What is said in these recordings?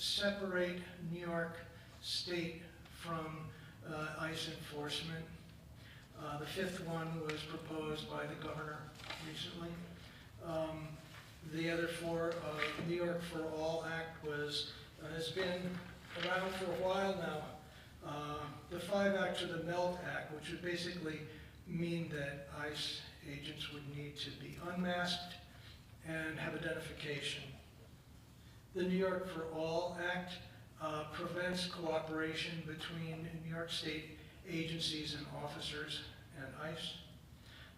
separate New York State from ICE enforcement. The fifth one was proposed by the governor recently. The other four, New York for All Act has been around for a while now. The 5 acts are the MELT Act, which would basically mean that ICE agents would need to be unmasked and have identification. The New York for All Act prevents cooperation between New York State agencies and officers and ICE.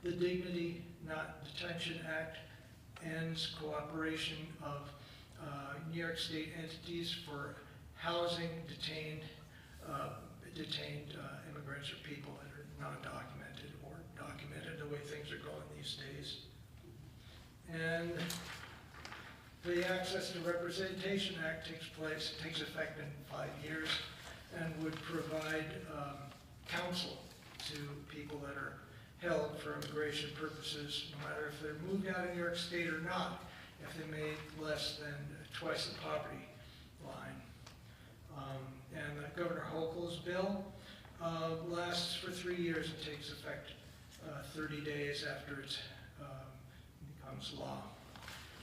The Dignity Not Detention Act ends cooperation of New York State entities for housing detained immigrants or people that are non-documented or documented the way things are going these days. And the Access to Representation Act takes effect in 5 years and would provide counsel to people that are held for immigration purposes, no matter if they're moved out of New York State or not, if they made less than twice the poverty line. And Governor Hochul's bill lasts for 3 years and takes effect 30 days after it becomes law.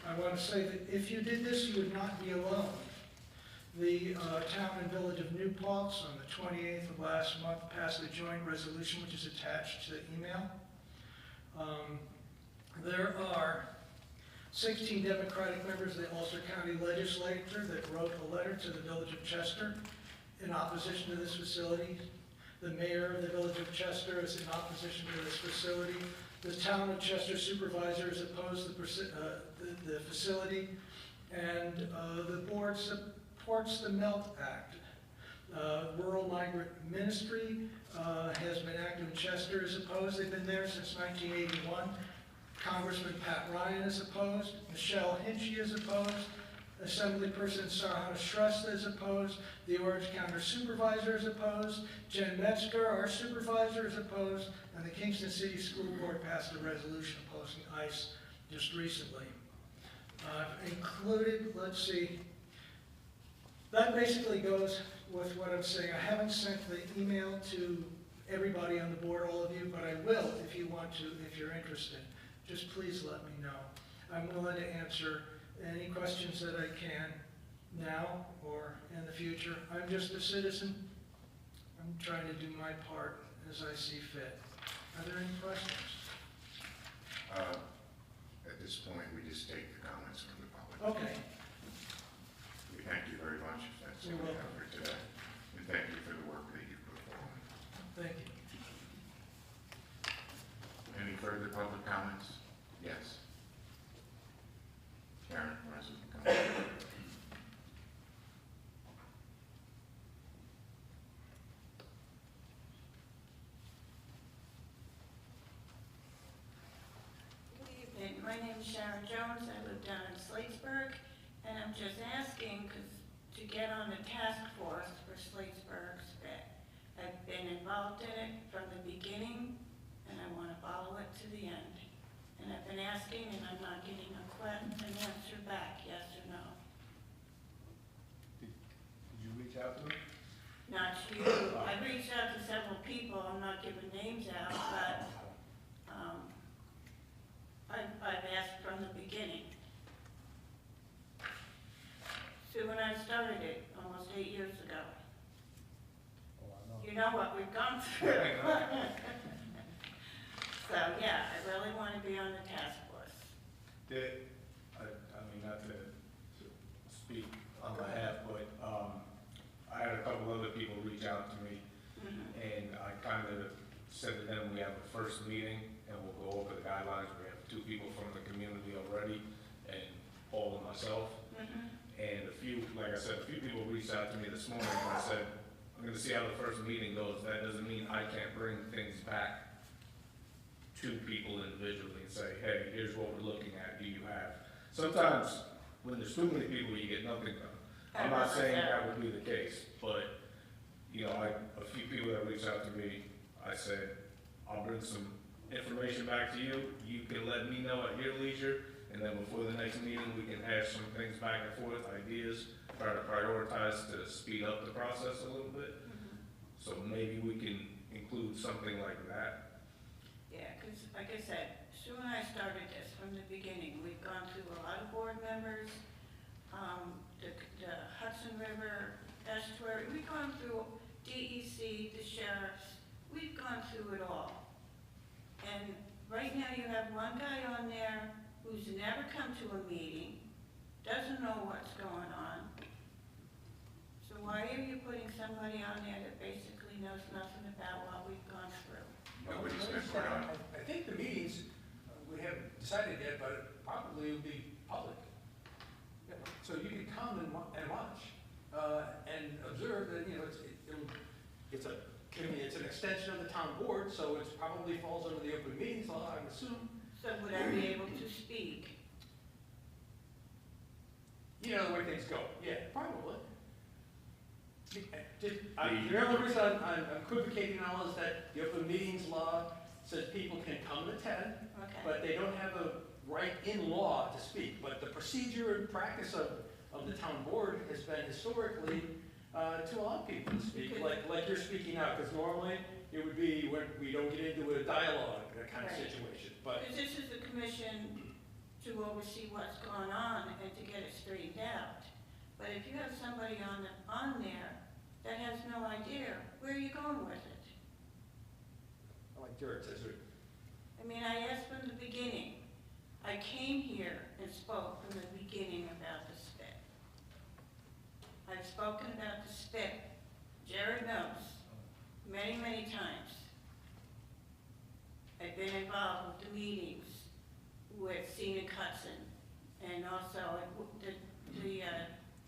I want to say that if you did this, you would not be alone. The town and village of New Paltz on the 28th of last month passed a joint resolution which is attached to the email. There are 16 Democratic members of the Ulster County Legislature that wrote a letter to the village of Chester in opposition to this facility. The mayor of the village of Chester is in opposition to this facility. The town of Chester supervisor is opposed to the facility, and the board supports the MELT Act. Rural Migrant Ministry has been active in Chester, is opposed. They've been there since 1981. Congressman Pat Ryan is opposed. Michelle Hinchy is opposed. Assemblyperson Sarhana Shrestha is opposed. The Orange County Supervisor is opposed. Jen Metzger, our supervisor, is opposed. And the Kingston City School Board passed a resolution opposing ICE just recently. Included, let's see, that basically goes with what I'm saying. I haven't sent the email to everybody on the board, all of you, but I will if you want to, if you're interested. Just please let me know. I'm willing to answer any questions that I can now or in the future. I'm just a citizen. I'm trying to do my part as I see fit. Are there any questions? At this point, we just take the comments from the public. Okay. We thank you very much. That's all we have for today. And thank you for the work that you put forward. Thank you. Any further public comments? Yes. Karen, resident comment. My name is Sharon Jones. I live down in Slatesburg, and I'm just asking to get on the task force for Slatesburg's fit. I've been involved in it from the beginning, and I want to follow it to the end. And I've been asking, and I'm not getting an answer back, yes or no. Did you reach out to them? Not you. I reached out to several people. I'm not giving names out, but I've asked from the beginning. So when I started it almost 8 years ago, Oh, I know. you know what we've gone through. So yeah, I really want to be on the task force. I mean, not to speak on behalf, but I had a couple other people reach out to me, and I kind of said to them, we have a first meeting, and we'll go over the guidelines. We have 2 people from the community already, and Paul and myself. And a few, like I said, a few people reached out to me this morning, and I said, I'm going to see how the first meeting goes. That doesn't mean I can't bring things back to people individually and say, hey, here's what we're looking at, do you have? Sometimes when there's too many people, you get nothing done. I'm not saying that would be the case, but you know, a few people that reached out to me, I said, I'll bring some information back to you. You can let me know at your leisure, and then before the next meeting, we can hash some things back and forth, ideas, try to prioritize to speed up the process a little bit. So maybe we can include something like that. Yeah, because like I said, soon I started this from the beginning. We've gone through a lot of board members, the Hudson River estuary, we've gone through DEC, the sheriffs, we've gone through it all. And right now you have one guy on there who's never come to a meeting, doesn't know what's going on. So why are you putting somebody on there that basically knows nothing about what we've gone through? Nobody's been put on. I think the meetings, we haven't decided yet, but it probably will be public. Yeah, so you can come and watch, and observe that, you know, it's an extension of the town board, so it probably falls under the open meetings law, I would assume. So would I be able to speak? You know the way things go, yeah, probably. The only reason I'm equivocating all is that the open meetings law says people can come and attend, Okay. but they don't have a right in law to speak. But the procedure and practice of the town board has been historically to allow people to speak, like you're speaking now, because normally it would be when we don't get into a dialogue, that kind of Right. situation. But Because this is a commission to oversee what's going on and to get it straightened out. But if you have somebody on there that has no idea, where are you going with it? like Jared says, I mean, I asked from the beginning. I came here and spoke from the beginning about the spit. I've spoken about the spit, Jared knows, many, many times. I've been involved with the meetings with Scenic Hudson and also at the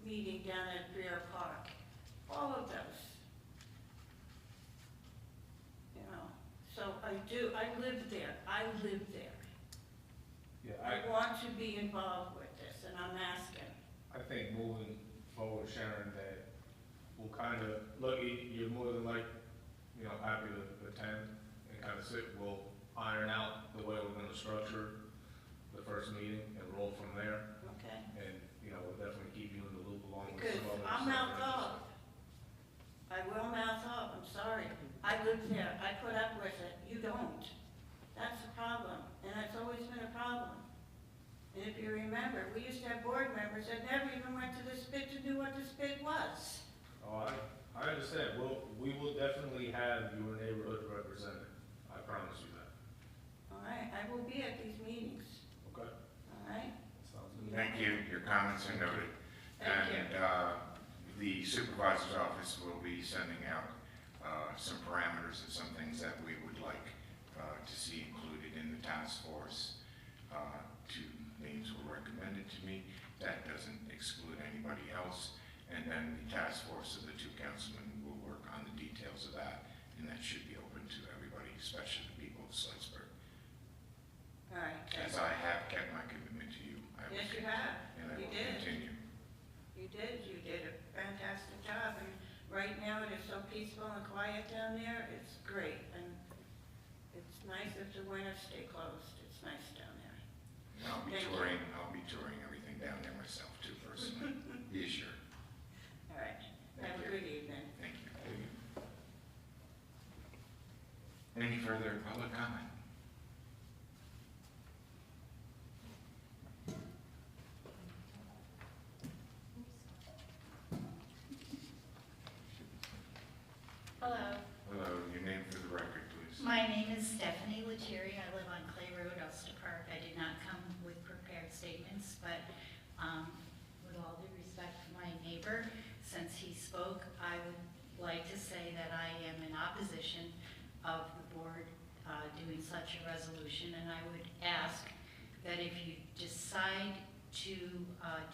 meeting down at Brier Park. All of those. You know, so I live there. Yeah, I want to be involved with this, and I'm asking. I think moving forward, Sharon, that we'll kind of, look, you're more than like, you know, happy to attend and kind of sit, we'll iron out the way we're gonna structure the first meeting and roll from there. Okay? And, you know, we'll definitely keep you in the loop along with Because some others. I'll mouth off. I will mouth off, I'm sorry. I live there, I put up with it, you don't. That's the problem, and it's always been a problem. And if you remember, we used to have board members that never even went to the spit to do what the spit was. Oh, I understand, we will definitely have your neighborhood represented, I promise you that, All right, I will be at these meetings, okay? all right? Sounds good. Thank you, your comments are noted. Thank you. And the supervisor's office will be sending out some parameters of some things that we would like to see included in the task force. Two names were recommended to me. That doesn't exclude anybody else. And then the task force of the two councilmen will work on the details of that, and that should be open to everybody, especially the people of Slatesburg. All right. As I have kept my commitment to you, I will Yes, you have. and I You will did. continue. You did a fantastic job, and right now it is so peaceful and quiet down there, it's great, and it's nice if the winters stay closed, it's nice down there. And I'll be Thank you. touring everything down there myself too, personally. Be assured. All right, Thank have a you. good evening. Thank you. Any further public comment? Hello, Hello, your name for the record, please. my name is Stephanie Lettieri. I live on Clay Road, Ulster Park. I did not come with prepared statements, but with all due respect for my neighbor, since he spoke, I would like to say that I am in opposition of the board doing such a resolution, and I would ask that if you decide to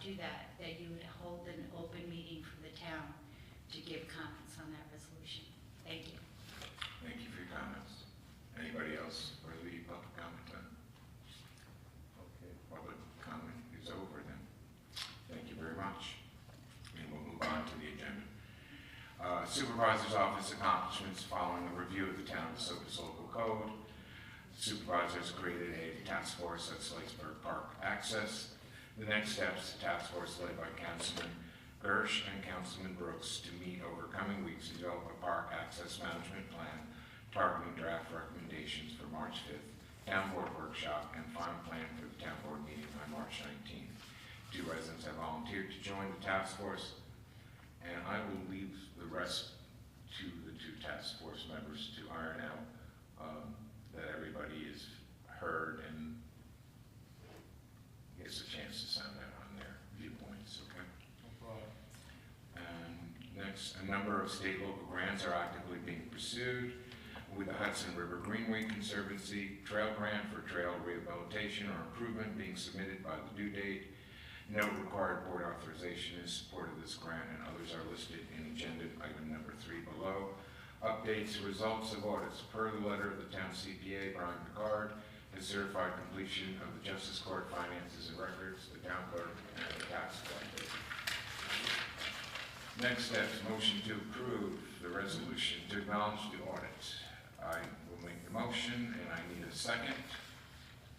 do that, that you would hold an open meeting for the town to give comments on that resolution. Thank you. Thank you for your comments. Anybody else for the public comment then? Okay, public comment is over then. Thank you very much. And we'll move on to the agenda. Supervisor's Office accomplishments following a review of the town of Esopus local code. Supervisors created a task force at Slatesburg Park Access. The next steps, the task force led by Councilman Gersh and Councilman Brooks to meet over coming weeks to develop a park access management plan targeting draft recommendations for March 5th, town board workshop, and final plan for the town board meeting on March 19th. 2 residents have volunteered to join the task force, and I will leave the rest to the 2 task force members to iron out that everybody is heard and gets a chance to sound out on their viewpoints, okay? No problem. And next, a number of state local grants are actively being pursued, with the Hudson River Greenway Conservancy Trail Grant for trail rehabilitation or improvement being submitted by the due date. No required board authorization in support of this grant, and others are listed in agenda item number 3 below. Updates, results of audits. Per the letter of the town CPA, Brian Picard has certified completion of the Justice Court finances and records, the town clerk, and the tax collector. Next steps, motion to approve the resolution to acknowledge the audit. I will make the motion, and I need a second.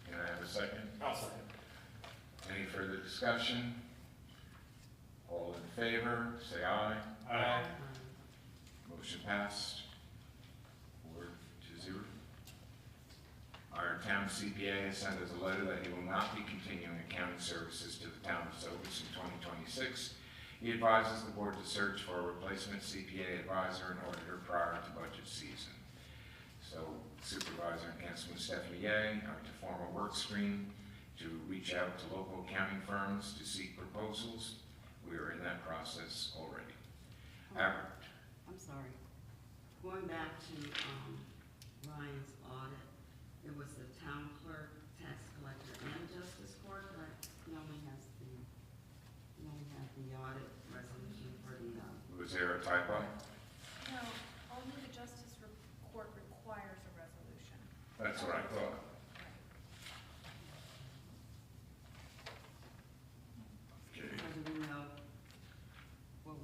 Can I have a second? I'll second. Any further discussion? All in favor, say aye. Aye. Motion passed. 4-0. Our town CPA has sent us a letter that he will not be continuing accounting services to the town of Esopus in 2026. He advises the board to search for a replacement CPA advisor and auditor prior to budget season. So Supervisor and Councilman Stephanie Ye are to form a work stream to reach out to local accounting firms to seek proposals. We are in that process already. I'm sorry. Going back to Ryan's audit, it was the town clerk, tax collector, and justice court, but he only has the audit resolution for the, Was there a typo? No, only the Justice Court requires a resolution. That's what I thought. Okay. so do we know what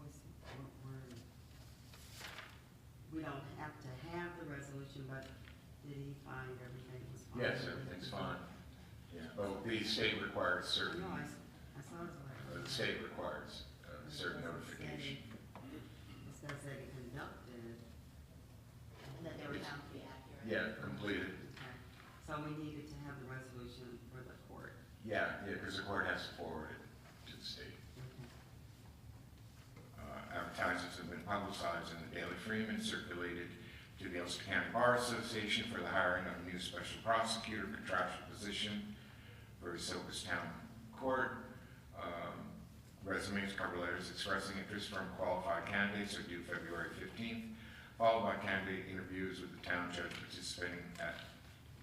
we don't have to have the resolution, but did he find everything was fine? Yes, everything's fine. Yeah. Well, the state requires certain, No, I saw his letter. the state requires certain notification. It says that he conducted. That they were found to be accurate. Yeah, completed. Okay. So we needed to have the resolution for the court. Yeah, because the court has to forward it to the state. Okay. Advertisements have been publicized in the Daily Freeman, circulated to the Ulster County Bar Association for the hiring of a new special prosecutor contractual position for Esopus Town Court. Resumes, cover letters expressing interest from qualified candidates are due February 15th, followed by candidate interviews with the town judge participating at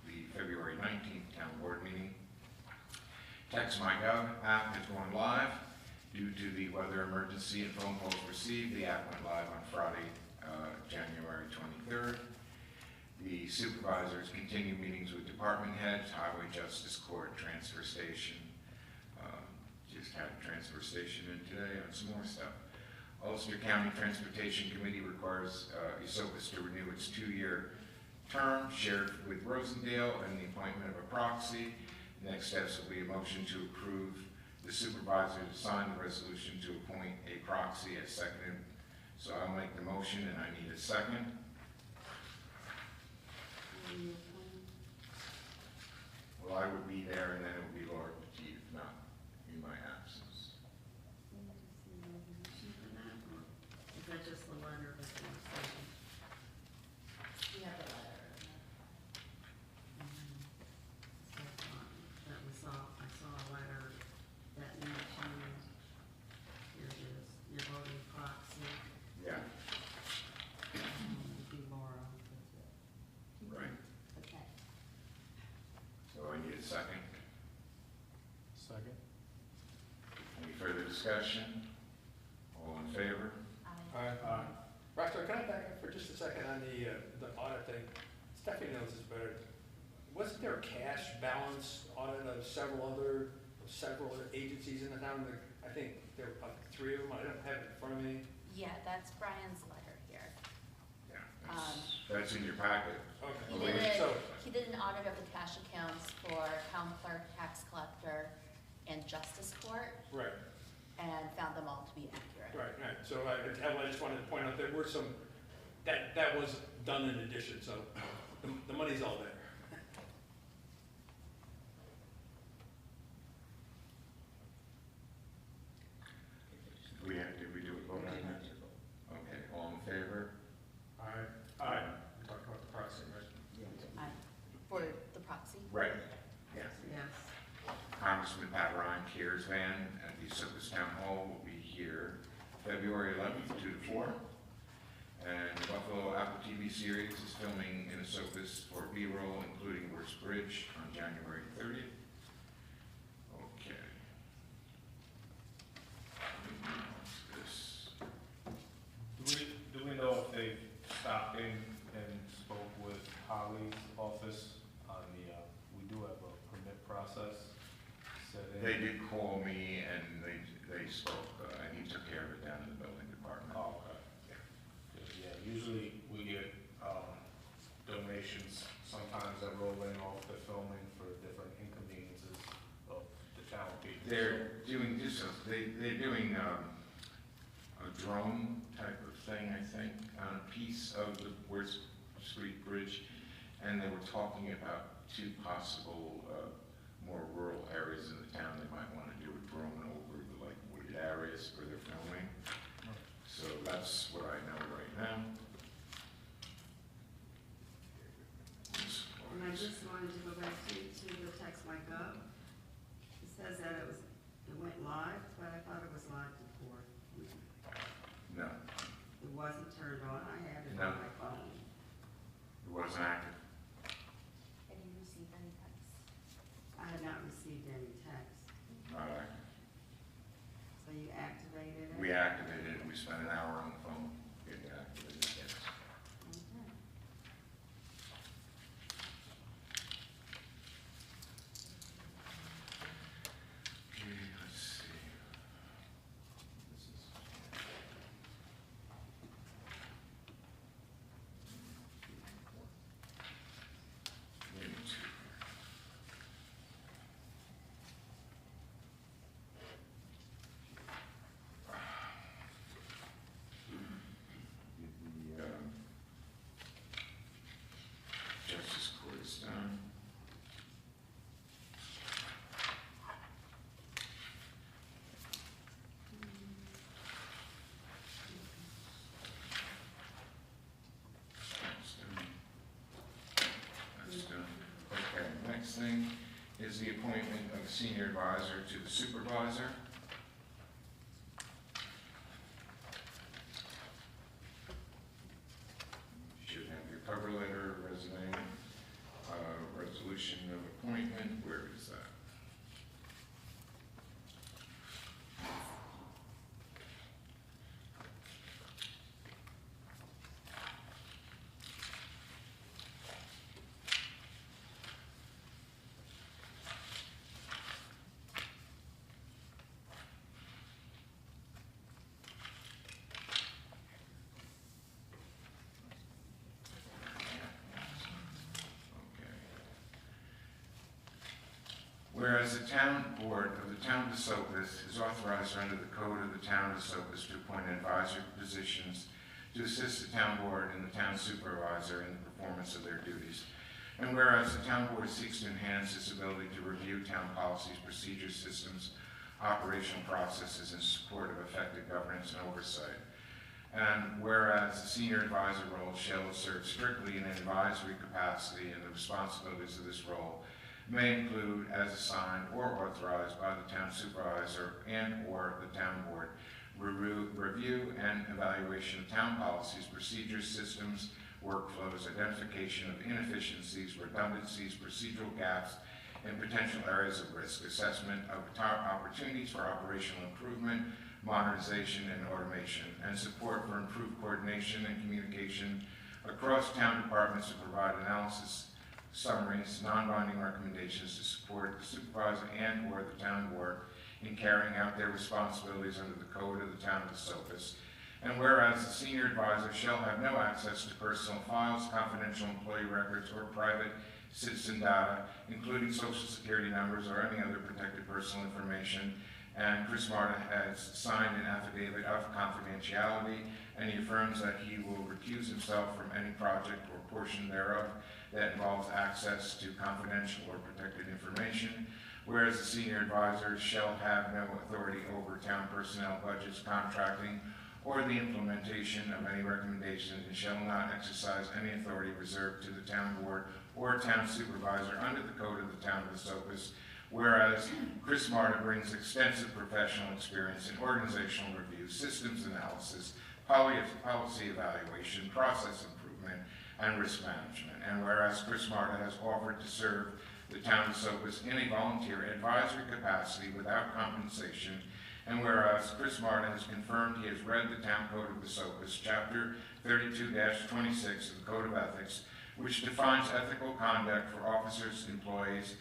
the February 19th town board meeting. TextMyGov app is going live. Due to the weather emergency and phone calls received, the app went live on Friday, January 23rd. The supervisors continue meetings with department heads, highway, justice court, transfer station. Just had a transfer station in today on some more stuff. Ulster County Transportation Committee requires Esopus to renew its 2-year term, shared with Rosendale, and the appointment of a proxy. Next steps will be a motion to approve the supervisor to sign the resolution to appoint a proxy as seconded. So I'll make the motion, and I need a second. Well, I would be there, and then it would be Laura Petit, if not in my absence. We need to see a resolution for that, or is that just the letter of authorization? We have the letter. That we saw, I saw a letter that needed changed. Here it is, your voting proxy, Yeah, be Laura, that's it. right. Okay. So I need a second. Second. Any further discussion? All in favor? Aye. Roxanne, can I back up for just a second on the audit thing? Stephanie knows this better. Wasn't there a cash balance audit of several other agencies in the town? I think there were like 3 of them. I don't have it in front of me. Yeah, that's Brian's letter here. Yeah, that's in your packet. He Okay. did, So, he did an audit of the cash accounts for town clerk, tax collector, and justice court. right. and found them all to be accurate. Right. So I just wanted to point out there were some, that was done in addition, so the money's all there. Did we do a vote on that? Okay, all in favor? Aye. We talked about the proxy, right? For the proxy. Right. Yes. Yes. Congressman Pat Ryan Cares Van at the Esopus Town Hall will be here February 11th, 2 to 4. And the Buffalo Apple TV series is filming in Esopus for B-roll, including Worst Bridge, on January 30th. Okay. This. Do we know if they've stopped in and spoke with Holly's office on the, we do have a permit process set in? They did call me and they spoke, and he took care of it down in the building department. Oh, okay. Yeah, usually we get, donations sometimes that roll in off the filming for different inconveniences of the town people. They're doing this, they're doing a drone type of thing, I think, on a piece of the Worst Street Bridge, and they were talking about two possible more rural areas in the town. They might want to do a drone over the like wooded areas where they're filming. So that's what I know right now. And I just wanted to go back to the text my gov. It says that it went live, but I thought it was live before. No, It wasn't turned on. I had it No. on my phone. it wasn't active. Have you received any texts? I had not received any text. Not active. So you activated it? We activated it. We spent an hour on the phone getting it activated. Yes. Okay. Let's see. This is. Maybe two. The Justice Court is done. That's done. That's done. Okay, next thing is the appointment of senior advisor to the supervisor. You should have your cover letter, resume, resolution of appointment. Where is that? Okay. Whereas the town board of the town of Esopus is authorized under the code of the town of Esopus to appoint advisory positions to assist the town board and the town supervisor in the performance of their duties. And whereas the town board seeks to enhance its ability to review town policies, procedures, systems, operational processes in support of effective governance and oversight. And whereas the senior advisor role shall serve strictly in an advisory capacity, and the responsibilities of this role may include, as assigned or authorized by the town supervisor and or the town board, review and evaluation of town policies, procedures, systems, workflows, identification of inefficiencies, redundancies, procedural gaps, and potential areas of risk, assessment of opportunities for operational improvement, modernization and automation, and support for improved coordination and communication across town departments to provide analysis, summaries, non-binding recommendations to support the supervisor and or the town board in carrying out their responsibilities under the code of the town of Esopus. And whereas the senior advisor shall have no access to personal files, confidential employee records, or private citizen data, including social security numbers or any other protected personal information, and Chris Marta has signed an affidavit of confidentiality, and he affirms that he will recuse himself from any project or portion thereof that involves access to confidential or protected information, whereas the senior advisor shall have no authority over town personnel, budgets, contracting, or the implementation of any recommendations, and shall not exercise any authority reserved to the town board or town supervisor under the code of the town of Esopus, whereas Chris Marta brings extensive professional experience in organizational review, systems analysis, policy evaluation, process improvement, and risk management, and whereas Chris Marta has offered to serve the town of Esopus in a volunteer advisory capacity without compensation, and whereas Chris Marta has confirmed he has read the Town Code of Esopus, Chapter 32-26 of the Code of Ethics, which defines ethical conduct for officers, employees,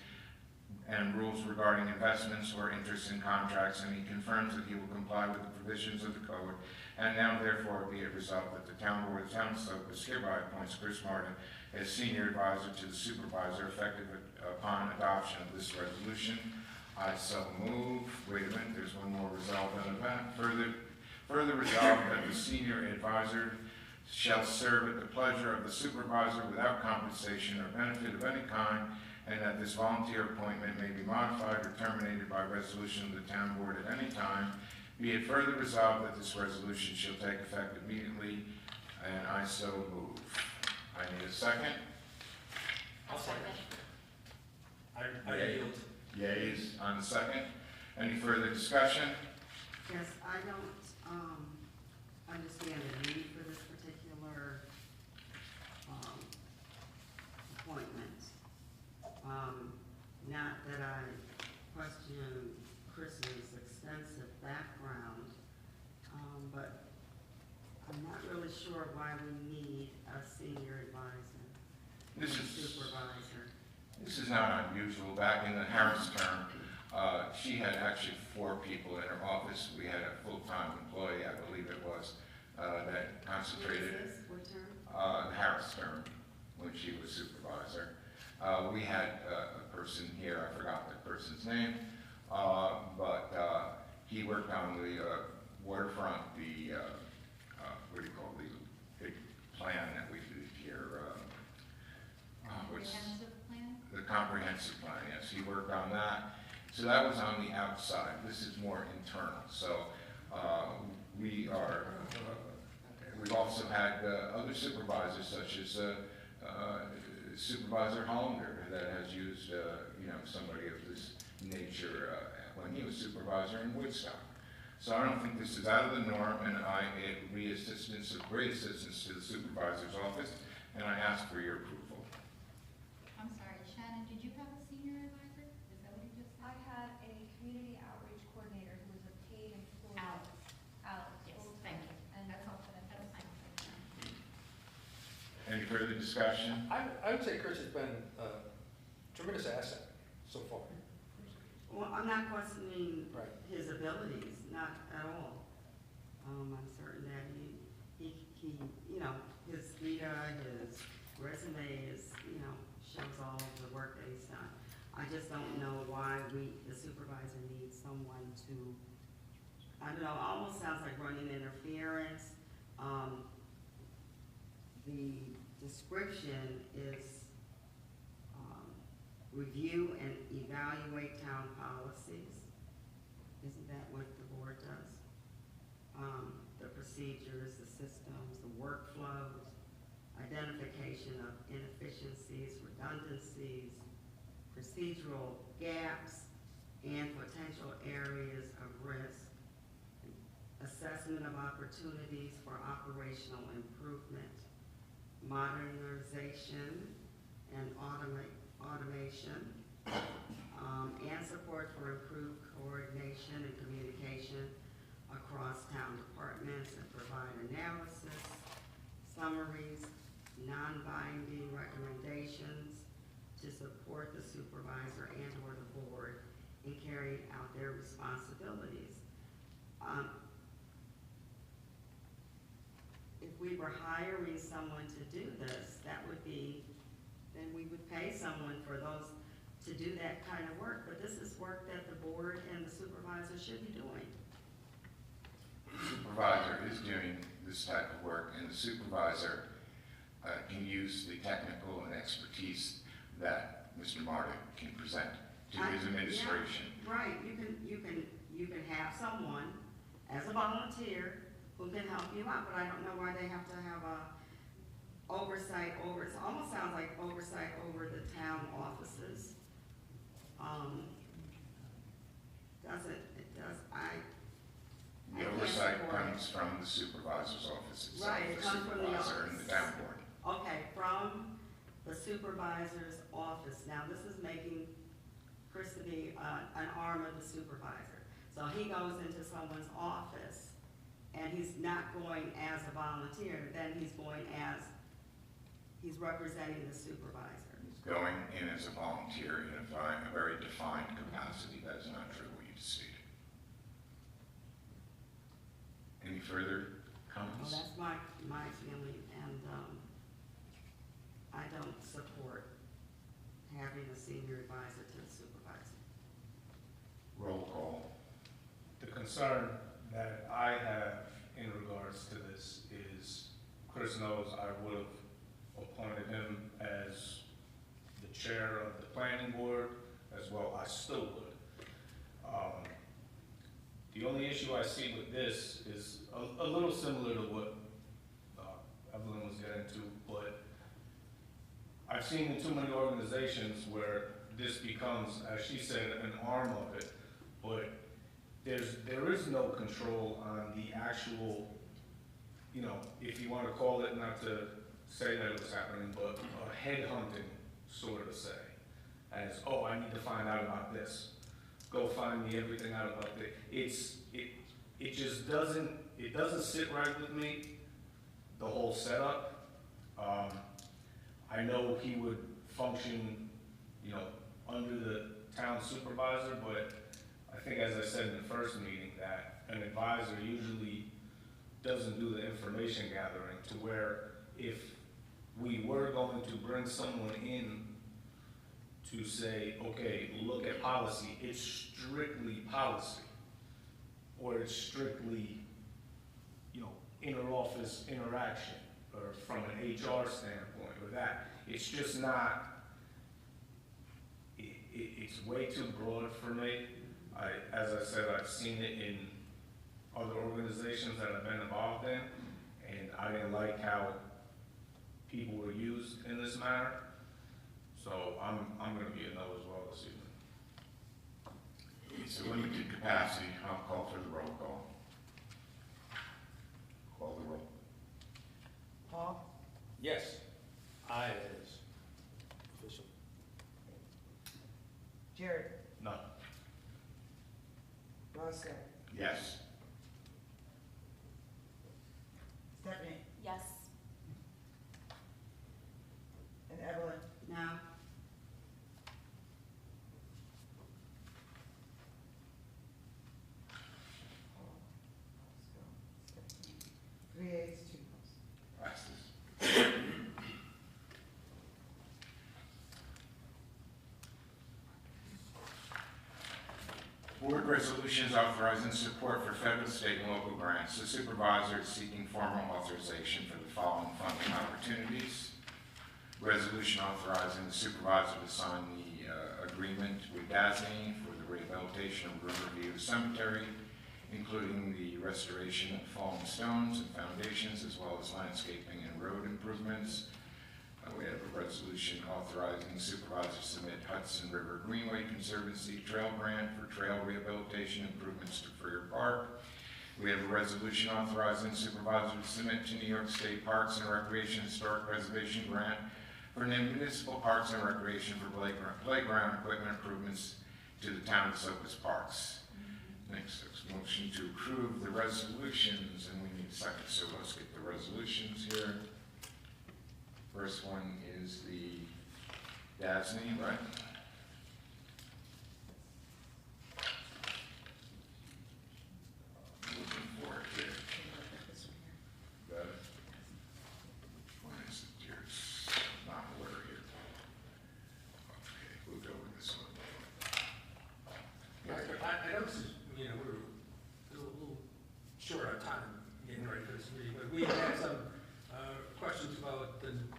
and rules regarding investments or interests in contracts, and he confirms that he will comply with the provisions of the code, and now therefore be it resolved that the Town Board of the Town of Esopus hereby appoints Chris Marta as senior advisor to the supervisor effective upon adoption of this resolution. I so move. Wait a minute, there's one more resolved on that. Further resolved that the senior advisor shall serve at the pleasure of the supervisor without compensation or benefit of any kind, and that this volunteer appointment may be modified or terminated by resolution of the town board at any time. Be it further resolved that this resolution shall take effect immediately, and I so move. I need a second. I'll second. I Yay. yield. Yeas on the second. Any further discussion? Yes, I don't, understand the need for this particular, appointment. Not that I question Chris's extensive background, but I'm not really sure why we need a senior advisor, This or is supervisor. This is not unusual. Back in the Harris term, she had actually 4 people in her office. We had a full-time employee, I believe it was, that concentrated. What is this? What term? The Harris term, when she was supervisor. We had a person here, I forgot that person's name, but he worked on the waterfront, the, what do you call the big plan that we did here? Comprehensive plan? The comprehensive plan, yes, he worked on that. So that was on the outside. This is more internal. So we've also had other supervisors, such as Supervisor Hollander, that has used somebody of this nature when he was supervisor in Woodstock. So I don't think this is out of the norm, and it would be great assistance to the supervisor's office, and I ask for your approval. I'm sorry, Shannon, did you have a senior advisor? Is that what you just I said? had a community outreach coordinator who was a paid employee. Alex, Yes, full-time, thank you. And That's fine. Any further discussion? I would say Chris has been a tremendous asset so far. Well, I'm not questioning Right. his abilities, not at all. I'm certain that he, his vita, his resume is, shows all of the work that he's done. I just don't know why the supervisor needs someone to, I don't know, almost sounds like running interference. The description is, review and evaluate town policies. Isn't that what the board does? The procedures, the systems, the workflows, identification of inefficiencies, redundancies, procedural gaps, and potential areas of risk, assessment of opportunities for operational improvement, modernization and automation, and support for improved coordination and communication across town departments, and provide analysis, summaries, non-binding recommendations to support the supervisor and/or the board in carrying out their responsibilities. If we were hiring someone to do this, that would be, then we would pay someone for those to do that kind of work, but this is work that the board and the supervisor should be doing. The supervisor is doing this type of work, and the supervisor can use the technical and expertise that Mr. Martin can present to his administration. Yeah, right, you can have someone as a volunteer who can help you out, but I don't know why they have to have a oversight over, it almost sounds like oversight over the town offices. The oversight comes from the supervisor's office itself, Right, it the comes from the supervisor and the office. town board. Okay, from the supervisor's office. Now, this is making Chris to be an arm of the supervisor. So he goes into someone's office, and he's not going as a volunteer, then he's going as, he's representing the supervisor. He's going in as a volunteer in a very defined capacity. That is not true what you just stated. Any further Well, comments? that's my feeling, and I don't support having a senior advisor to the supervisor. Roll call. The concern that I have in regards to this is, Chris knows I would have appointed him as the chair of the planning board as well. I still would. The only issue I see with this is a little similar to what Evelyn was getting to, but I've seen in too many organizations where this becomes, as she said, an arm of it, but there is no control on the actual, you know, if you want to call it, not to say that it was happening, but a headhunting sort of say, as, oh, I need to find out about this. Go find me everything out about it. It just doesn't sit right with me, the whole setup. I know he would function, you know, under the town supervisor, but I think, as I said in the first meeting, that an advisor usually doesn't do the information gathering, to where if we were going to bring someone in to say, okay, look at policy, it's strictly policy, or it's strictly, you know, inter-office interaction, or from an HR standpoint, or that. It's just not, it's way too broad for me. As I said, I've seen it in other organizations that I've been involved in, and I didn't like how people were used in this manner. So I'm going to be a no as well this evening. It's a limited capacity. I'll call for the roll call. Call the roll. Paul? Yes. Aye, it is. Official. Jared? No. Rossett? Yes. Stephanie? Yes. And Evelyn? No? Three ayes, 2 noes. Passes. Board resolutions authorizing support for federal, state, and local grants. The supervisor is seeking formal authorization for the following funding opportunities. Resolution authorizing the supervisor to sign the agreement with DASNY for the rehabilitation of Riverview Cemetery, including the restoration of fallen stones and foundations, as well as landscaping and road improvements. We have a resolution authorizing the supervisor to submit Hudson River Greenway Conservancy Trail Grant for trail rehabilitation improvements to Freer Park. We have a resolution authorizing the supervisor to submit to New York State Parks and Recreation Historic Preservation Grant for municipal parks and recreation for playground equipment improvements to the town of Esopus parks. Next, motion to approve the resolutions, and we need a second, so let's get the resolutions here. First one is the DASNY, right? Moving forward here. Got it? Which one is it here? It's not in order here. Okay, we'll go with this one.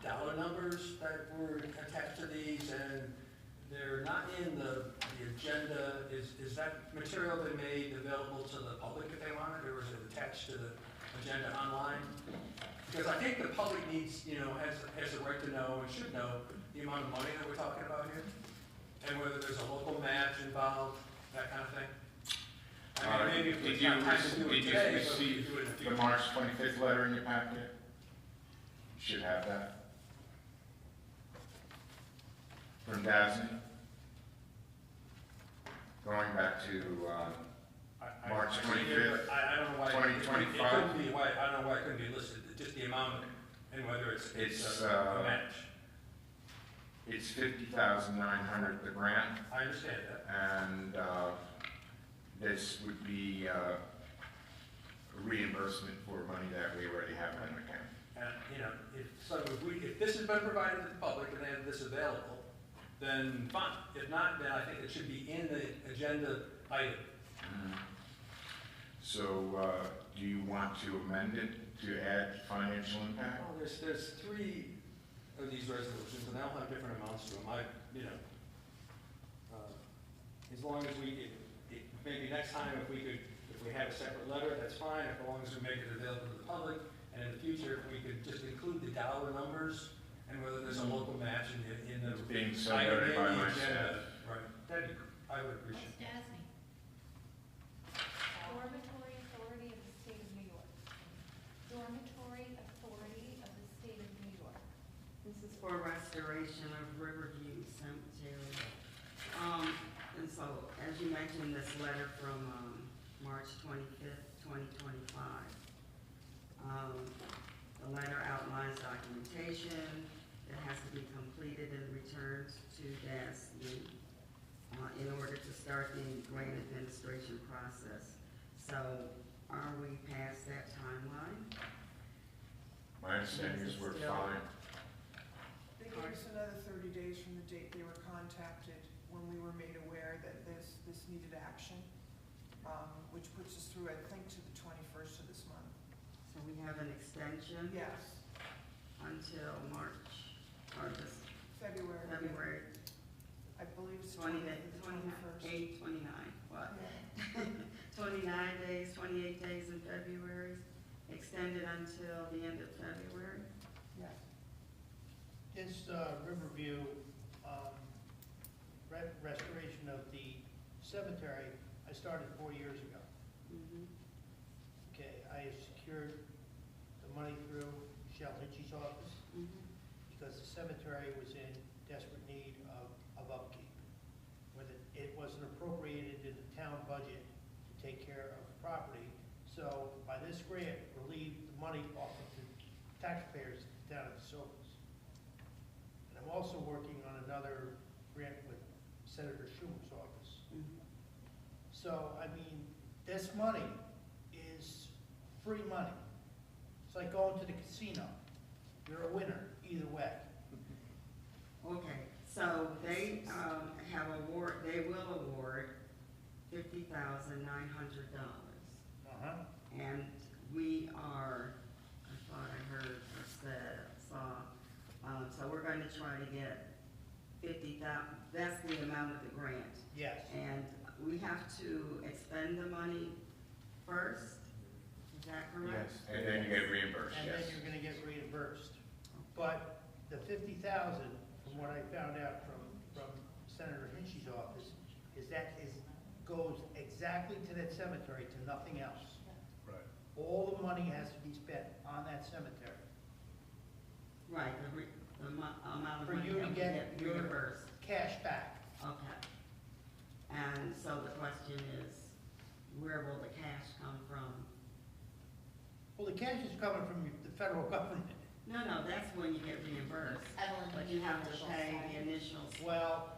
dollar numbers that were attached to these, and they're not in the agenda. Is that material they made available to the public if they want it, or is it attached to the agenda online? Because I think the public needs, has the right to know and should know the amount of money that we're talking about here, and whether there's a local match involved, that kind of thing. I mean, maybe if Did it's you, not time to do it did you today, but we could receive do it in the the future. March 25th letter in your packet? You should have that. From Dasney? Going back to, March I've seen it, 25th, but I don't know why. 2025. It couldn't be, I don't know why it couldn't be listed, just the amount and whether it's It's, a match. it's $50,900, the grant, I understand that. and this would be a reimbursement for money that we already have in the account. And, if this has been provided to the public and they have this available, then fine. If not, then I think it should be in the agenda item. So, do you want to amend it to add financial impact? Well, there's three of these resolutions, and they all have different amounts to them. As long as maybe next time if we have a separate letter, that's fine, as long as we make it available to the public. And in the future, if we could just include the dollar numbers and whether there's a local match in the It's being so item noted in by the my agenda. staff. Right, I would appreciate Ms. that. Dasney? Dormitory Authority of the State of New York. Dormitory Authority of the State of New York. This is for restoration of Riverview Cemetery. And so, as you mentioned, this letter from, March 25th, 2025. The letter outlines documentation that has to be completed and returned to DASNY in order to start the grant administration process. So, are we past that timeline? My understanding is we're Still- fine. They gave us another 30 days from the date they were contacted when we were made aware that this needed action, which puts us through, I think, to the 21st of this month. So we have an extension Yes, until March, or this February. February I believe it's 20, 21st. 28, 29, what? Yeah. 29 days, 28 days in February, extended until the end of February? Yes. This Riverview restoration of the cemetery, I started 4 years ago. Mhm. Okay, I secured the money through Michelle Hitchie's office Mhm. because the cemetery was in desperate need of upkeep. When it wasn't appropriated in the town budget to take care of the property, so by this grant, relieved the money off of the taxpayers down at Esopus. And I'm also working on another grant with Senator Schumer's office. Mhm. So, I mean, this money is free money. It's like going to the casino. You're a winner either way. Okay, so they they will award $50,900. Uh-huh. And we are, I thought I heard or so we're going to try to get 50,000, that's the amount of the grant. Yes. And we have to expend the money first, is that correct? And then you get reimbursed, And yes. then you're gonna get reimbursed. But the 50,000, from what I found out from Senator Hinchy's office, goes exactly to that cemetery, to nothing else. Right. All the money has to be spent on that cemetery. Right, the amount of For money you to that we get get your reimbursed. cash back. Okay. And so the question is, where will the cash come from? Well, the cash is coming from the federal government. No, that's when you get reimbursed. Evelyn, But can you have to initial pay sign? the initial. Well,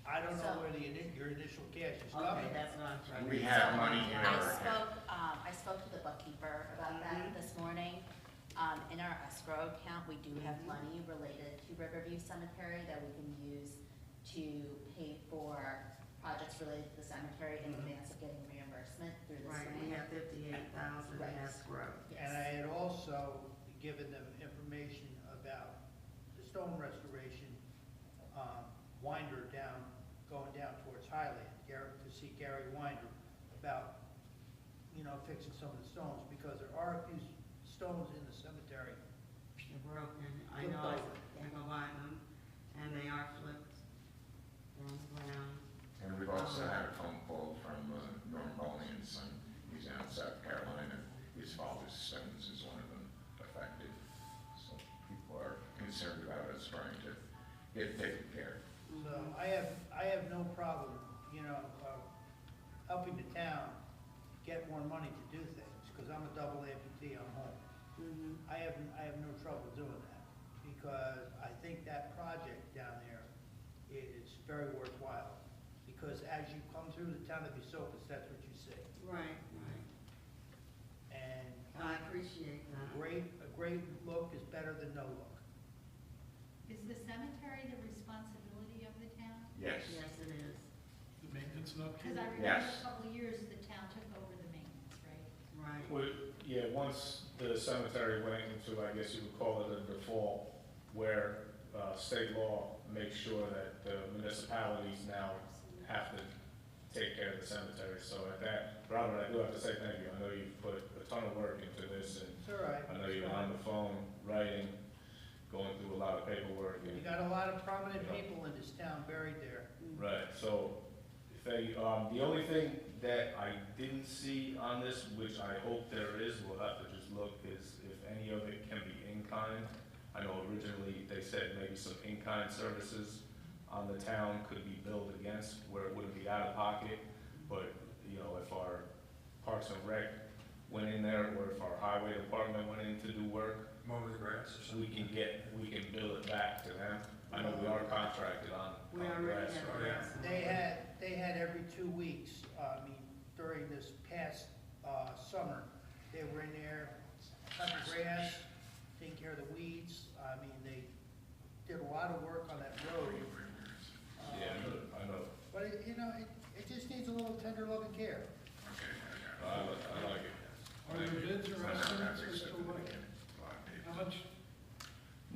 I don't know So- where your initial cash is Okay, coming. that's what I'm trying to. We have So, money in our account. I spoke to the bookkeeper about that Mhm. this morning. In our escrow account, we do have money related to Riverview Cemetery that we can use to pay for projects related to the cemetery in advance of getting reimbursement through this Right, we grant. have 58,000 in Right. escrow. Yes. And I had also given them information about stone restoration, Winder down, going down towards Highland, to see Gary Winder about, fixing some of the stones, because there are a few stones in the cemetery. They're broken, I Flipped know, over. I go by them, and they are flipped on the ground. And we've also had a phone call from Norm Boney and Son. He's out in South Carolina. His father's stones is one of them affected. So people are concerned about us trying to get taken care of. So I have no problem, helping the town get more money to do things, because I'm a double amputee, I'm home. Mhm. I have no trouble doing that, because I think that project down there is very worthwhile. Because as you come through the town of Esopus, that's what you see. Right, right. And I appreciate that. a great look is better than no look. Is the cemetery the responsibility of the town? Yes. Yes, it is. The maintenance and upkeep? Because I remember Yes. a couple of years, the town took over the maintenance, right? Right. Well, yeah, once the cemetery went into, I guess you would call it a default, where state law makes sure that the municipalities now have to take care of the cemetery. So at that, Robert, I do have to say thank you. I know you've put a ton of work into this, and It's all right. I know you're on the phone, writing, going through a lot of paperwork. You And, got a lot of prominent people in this town buried there. right, so if they, the only thing that I didn't see on this, which I hope there is, we'll have to just look, is if any of it can be in-kind. I know originally they said maybe some in-kind services on the town could be billed against, where it wouldn't be out of pocket. But, if our Parks and Rec went in there, or if our Highway Department went in to do work, Mow the grass or something? we can bill it back to them. I know we are contracted on We on already grass. have Oh, yeah. that. They had every 2 weeks, during this past, summer, they were in there cutting grass, taking care of the weeds. They did a lot of work on that road. Yeah, I know. But it just needs a little tender loving care. I like it. Are there bids or estimates as to what, how much?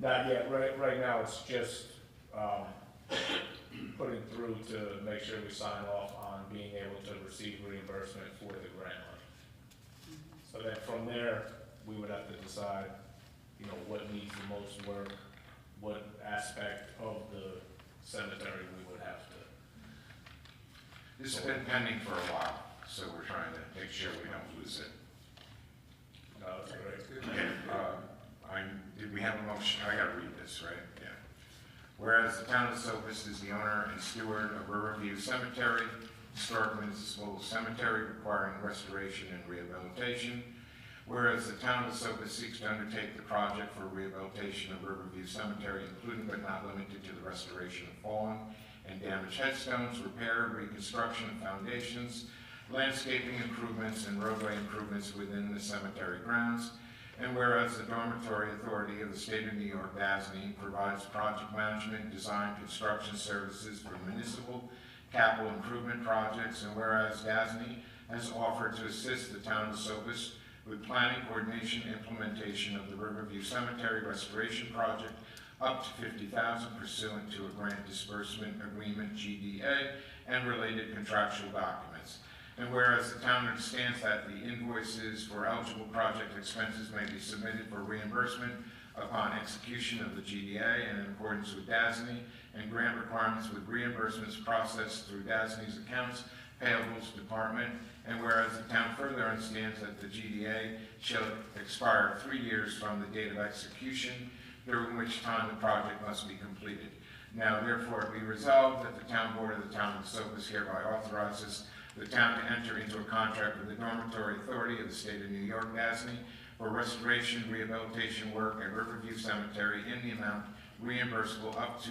Not yet, right now, it's just, putting through to make sure we sign off on being able to receive reimbursement for the grant money. So then from there, we would have to decide, what needs the most work, what aspect of the cemetery we would have to. This has been pending for a while, so we're trying to make sure we don't lose it. No, that's great. Okay, did we have a motion? I gotta read this, right? Yeah. Whereas the town of Esopus is the owner and steward of Riverview Cemetery, historic municipal cemetery requiring restoration and rehabilitation. Whereas the town of Esopus seeks to undertake the project for rehabilitation of Riverview Cemetery, including but not limited to the restoration of fallen and damaged headstones, repair, reconstruction of foundations, landscaping improvements, and roadway improvements within the cemetery grounds. And whereas the Dormitory Authority of the State of New York, DASNY, provides project management, design, construction services for municipal capital improvement projects, and whereas DASNY has offered to assist the town of Esopus with planning, coordination, implementation of the Riverview Cemetery Restoration Project up to $50,000 pursuant to a grant disbursement agreement, GDA, and related contractual documents. And whereas the town understands that the invoices for eligible project expenses may be submitted for reimbursement upon execution of the GDA and in accordance with DASNY, and grant requirements with reimbursements processed through DASNY's accounts payables department, and whereas the town further understands that the GDA shall expire 3 years from the date of execution, during which time the project must be completed. Now therefore it be resolved that the town board of the town of Esopus hereby authorizes the town to enter into a contract with the Dormitory Authority of the State of New York, DASNY, for restoration rehabilitation work at Riverview Cemetery in the amount reimbursable up to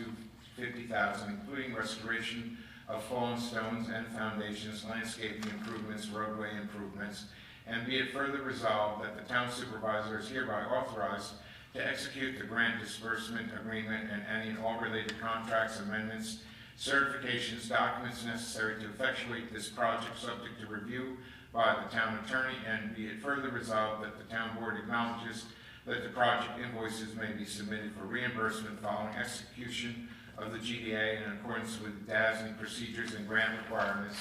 $50,000, including restoration of fallen stones and foundations, landscaping improvements, roadway improvements, and be it further resolved that the town supervisor is hereby authorized to execute the grant disbursement agreement and any and all related contracts, amendments, certifications, documents necessary to effectuate this project subject to review by the town attorney, and be it further resolved that the town board acknowledges that the project invoices may be submitted for reimbursement following execution of the GDA in accordance with DASNY procedures and grant requirements.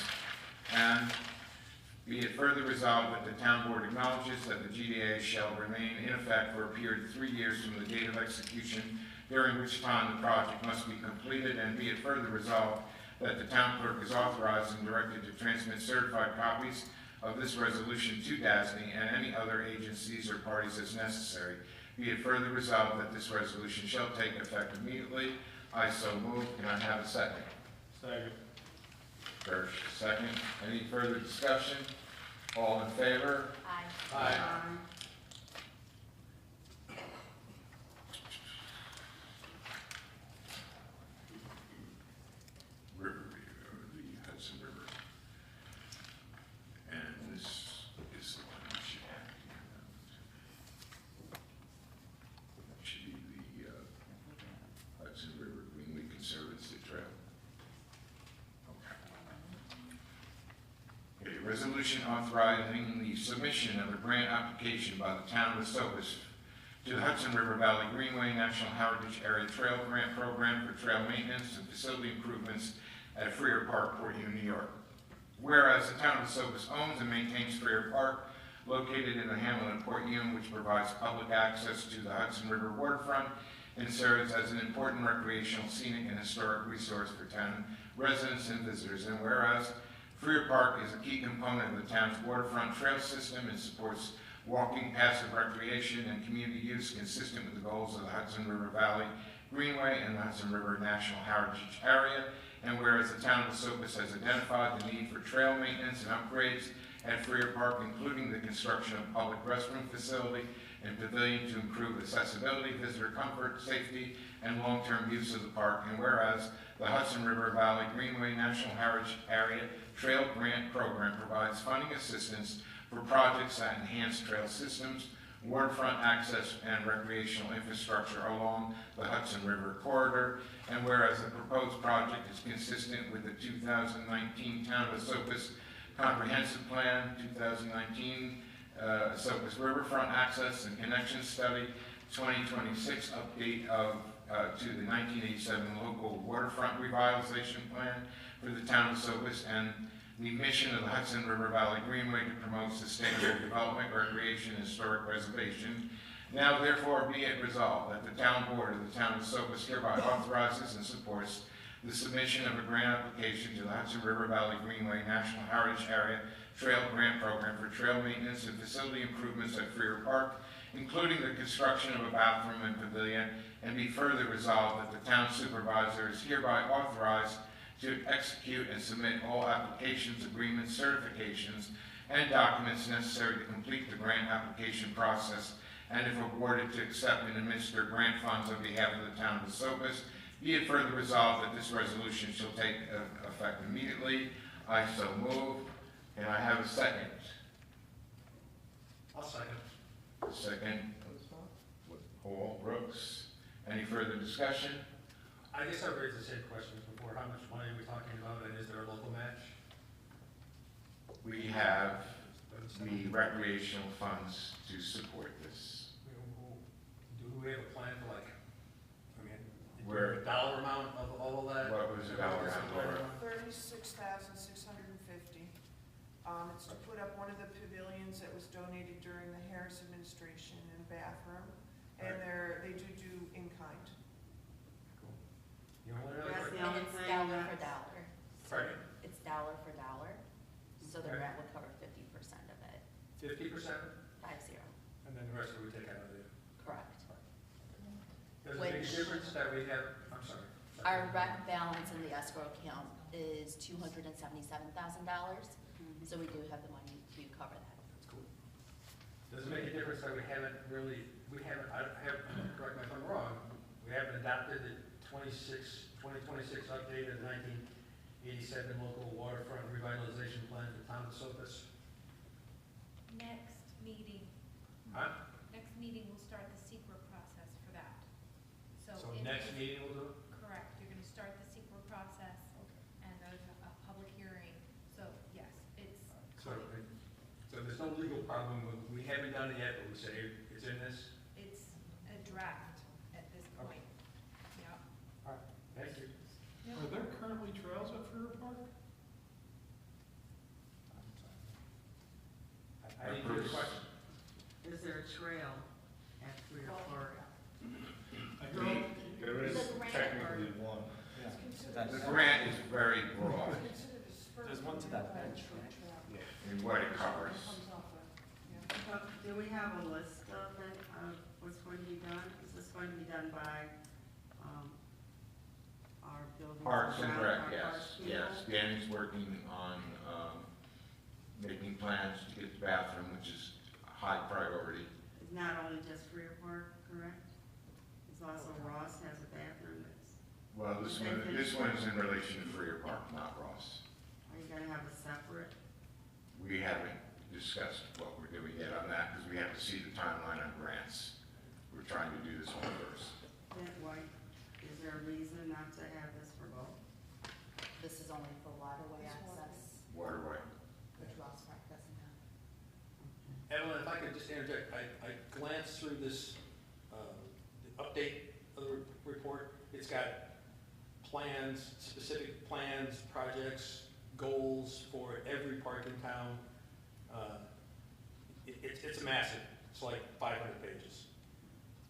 And be it further resolved that the town board acknowledges that the GDA shall remain in effect for a period of 3 years from the date of execution, during which time the project must be completed, and be it further resolved that the town clerk is authorized and directed to transmit certified copies of this resolution to DASNY and any other agencies or parties as necessary. Be it further resolved that this resolution shall take effect immediately. I so move. Can I have a second? Second. Gersh, second. Any further discussion? All in favor? Aye. Aye. Riverview, the Hudson River. And this is the one we should have here. That should be the Hudson River Greenway Conservancy Trail. Okay. A resolution authorizing the submission of a grant application by the town of Esopus to the Hudson River Valley Greenway National Heritage Area Trail Grant Program for trail maintenance and facility improvements at Freer Park, Port Union, New York. Whereas the town of Esopus owns and maintains Freer Park, located in the hamlet of Port Union, which provides public access to the Hudson River waterfront and serves as an important recreational, scenic, and historic resource for town residents and visitors. And whereas Freer Park is a key component of the town's waterfront trail system and supports walking, passive recreation, and community use consistent with the goals of the Hudson River Valley Greenway and the Hudson River National Heritage Area. And whereas the town of Esopus has identified the need for trail maintenance and upgrades at Freer Park, including the construction of a public restroom facility and pavilion to improve accessibility, visitor comfort, safety, and long-term use of the park. And whereas the Hudson River Valley Greenway National Heritage Area Trail Grant Program provides funding assistance for projects that enhance trail systems, waterfront access, and recreational infrastructure along the Hudson River corridor. And whereas the proposed project is consistent with the 2019 Town of Esopus Comprehensive Plan, 2019 Esopus Riverfront Access and Connection Study, 2026 update of to the 1987 Local Waterfront Revitalization Plan for the town of Esopus, and the mission of the Hudson River Valley Greenway to promote sustainable development, recreation, and historic preservation. Now therefore be it resolved that the town board of the town of Esopus hereby authorizes and supports the submission of a grant application to the Hudson River Valley Greenway National Heritage Area Trail Grant Program for trail maintenance and facility improvements at Freer Park, including the construction of a bathroom and pavilion, and be further resolved that the town supervisor is hereby authorized to execute and submit all applications, agreements, certifications, and documents necessary to complete the grant application process, and if awarded, to accept and administer grant funds on behalf of the town of Esopus. Be it further resolved that this resolution shall take effect immediately. I so move. And I have a second. I'll second. Second, Paul Brooks. Any further discussion? I guess I've raised the same questions before. How much money are we talking about, and is there a local match? We have the recreational funds to support this. Do we have a plan for, like, I mean, Where- a dollar amount of all of that? What was the dollar amount, Laura? 36,650. It's to put up one of the pavilions that was donated during the Harris administration and a bathroom. And they do in kind. Cool. You know what? That's the And only it's thing dollar that's- for dollar. Pardon? It's dollar for dollar, so the Okay. grant would cover 50% of it, 50%, 50, and then the rest we take out of the. correct. Does it make a Which- difference that we have, I'm sorry. Our rec balance in the escrow account is $277,000, so we do have the money to cover that. That's cool. Does it make a difference that we haven't, correct me if I'm wrong, we haven't adopted the 2026 update of the 1987 local waterfront revitalization plan for the town of Esopus? Next meeting, Huh? next meeting, we'll start the secret process for that. So if- next meeting we'll do it? Correct, you're gonna start the secret process, and there's a public hearing, so yes, it's. So there's no legal problem with, we haven't done it yet, but we say it's in this? It's I didn't hear the question. Is there a trail at Freer Park? There is The grant technically one. It's considered The a- grant is very broad it's considered a spur There's one to that by a bench, tree right? trail. in what it covers. It comes off of, yeah. Do we have a list of it, of what's going to be done? Is this going to be done by, our building? Parks and Rec, our yes, parks people? yes. Danny's working on, making plans to get the bathroom, which is a high priority. It's not only just Freer Park, correct? It's also Ross has a bathroom that's, Well, this one's in relation to Freer Park, not Ross. are you gonna have a separate? We haven't discussed what we're doing yet on that, because we have to see the timeline on grants. We're trying to do this one first. Why, is there a reason not to have this for both? This is only for waterway It's water. access, Waterway. which Ross Park doesn't have. Evelyn, if I could just interject, I glanced through this, the update of the report. It's got plans, specific plans, projects, goals for every park in town. It's massive. It's like 500 pages.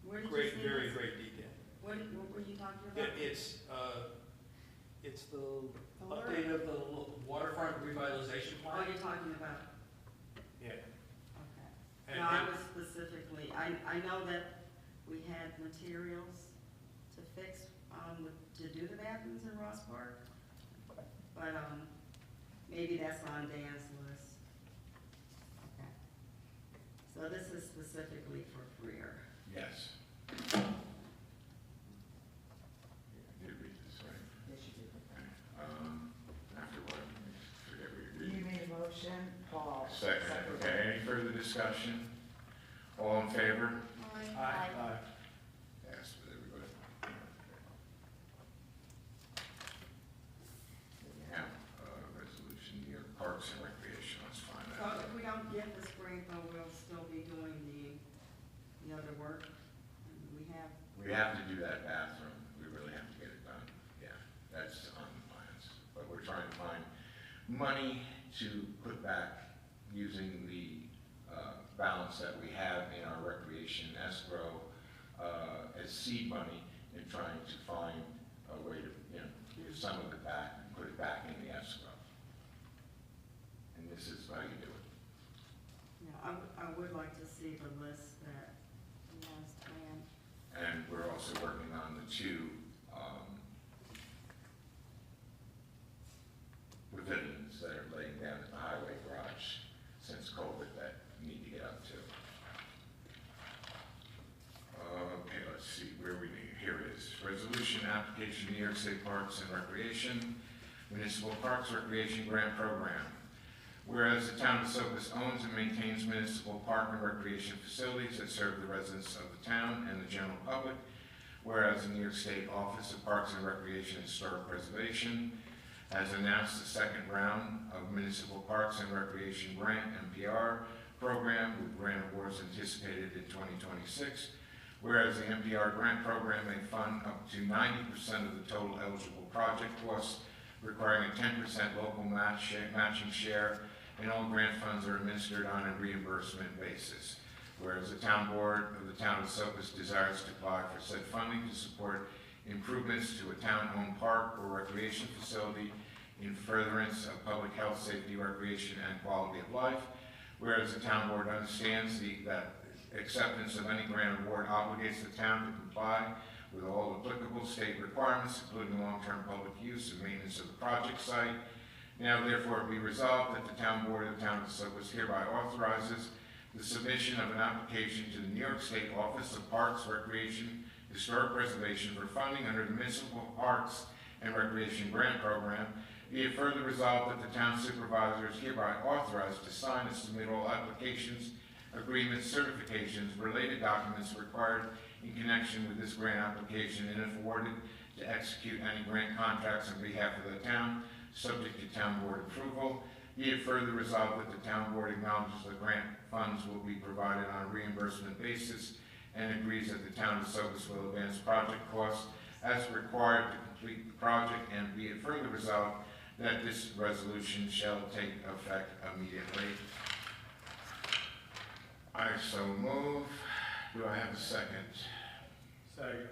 Where did you Great, see very, this? great detail. What were you talking about? It's the The update of the waterfront revitalization Oh, plan. you're talking about, Yeah. okay. And- No, I and- was specifically, I know that we had materials to fix, to do the bathrooms in Ross Park, but, maybe that's on Dan's list. Okay. So this is specifically for Freer. Yes. Did read this, right? Yes, you did. After what, I forget what you You read. made a motion, Paul. Second, okay, any further discussion? All in favor? Aye. Yes, with everybody. We have a resolution here, Parks and Recreation, let's find So that. if we don't get this grant, though, we'll still be doing the other work? We have, We have to do that bathroom, we really have to get it done, yeah, that's on the plans. But we're trying to find money to put back using the balance that we have in our recreation escrow as seed money and trying to find a way to, give some of it back and put it back in the escrow. And this is how you do it. yeah, I would like to see the list that he has planned. And we're also working on the two pavilions that are laying down at the highway garage since COVID that need to get up to. Okay, let's see, where we need, here it is. Resolution application, New York State Parks and Recreation, Municipal Parks Recreation Grant Program. Whereas the town of Esopus owns and maintains municipal park and recreation facilities that serve the residents of the town and the general public. Whereas the New York State Office of Parks and Recreation and Historic Preservation has announced the second round of Municipal Parks and Recreation Grant, MPR, program with grant awards anticipated in 2026. Whereas the MPR grant program may fund up to 90% of the total eligible project costs, requiring a 10% local matching share, and all grant funds are administered on a reimbursement basis. Whereas the town board of the town of Esopus desires to apply for said funding to support improvements to a town-owned park or recreation facility in furtherance of public health, safety, recreation, and quality of life. Whereas the town board understands that acceptance of any grant award obligates the town to comply with all applicable state requirements, including long-term public use and maintenance of the project site. Now therefore be resolved that the town board of the town of Esopus hereby authorizes the submission of an application to the New York State Office of Parks, Recreation, Historic Preservation for funding under the Municipal Parks and Recreation Grant Program. Be it further resolved that the town supervisor is hereby authorized to sign and submit all applications, agreements, certifications, related documents required in connection with this grant application, and if awarded, to execute any grant contracts on behalf of the town, subject to town board approval. Be it further resolved that the town board acknowledges the grant funds will be provided on a reimbursement basis and agrees that the town of Esopus will advance project costs as required to complete the project, and be it further resolved that this resolution shall take effect immediately. I so move. Do I have a second? Second.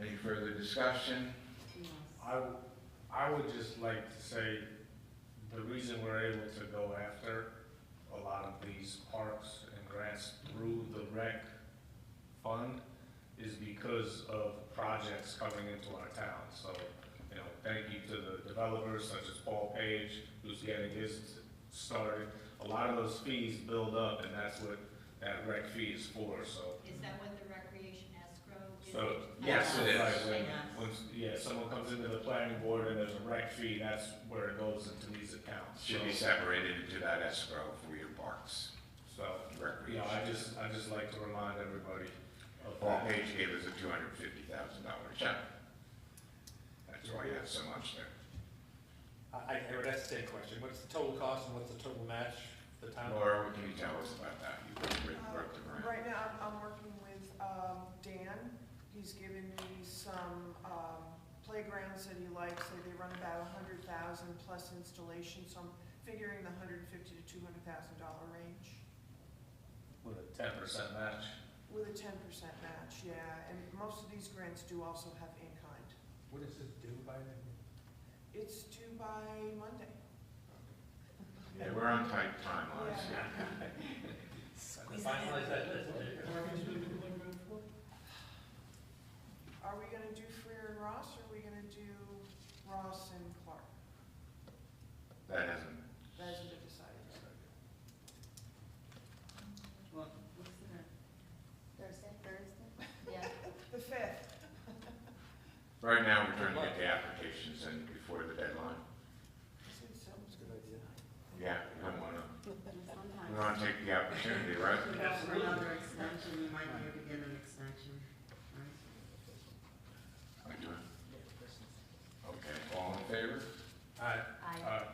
Any further discussion? Yes. I would just like to say, the reason we're able to go after a lot of these parks and grants through the rec fund is because of projects coming into our town. So, you know, thank you to the developers such as Paul Page, who's getting his started. A lot of those fees build up, and that's what that rec fee is for, so. Is that what the recreation escrow is? So, yes, it is. Right, Yes. someone comes into the planning board and there's a rec fee, that's where it goes into these accounts. Should be separated into that escrow for your parks. So, you Recreation. know, I just like to remind everybody of Paul that. Page gave us a $250,000 check. That's why you have so much there. I would ask the same question. What's the total cost and what's the total match for the town? Laura, what can you tell us about that? You worked the grant. Right now, I'm working with Dan. He's given me some playgrounds that he likes. They run about $100,000 plus installation, so I'm figuring the $150,000 to $200,000 range With a 10% match. with a 10% match, yeah. And most of these grants do also have in-kind. What does this do by then? It's due by Monday. Yeah, we're on tight timelines. Yeah. Finalize that list. Are we gonna do Freer and Ross, or are we gonna do Ross and Clark? That hasn't, That hasn't been decided yet. Well, what's that? Thursday? Yeah. The 5th. right now, we're trying to get the applications in before the deadline. Sounds a good idea. Yeah, we don't wanna, Sometimes. we wanna take the opportunity, right? If you go for another extension, you might be able to get an extension, right? I do it. Okay, all in favor? All right. I,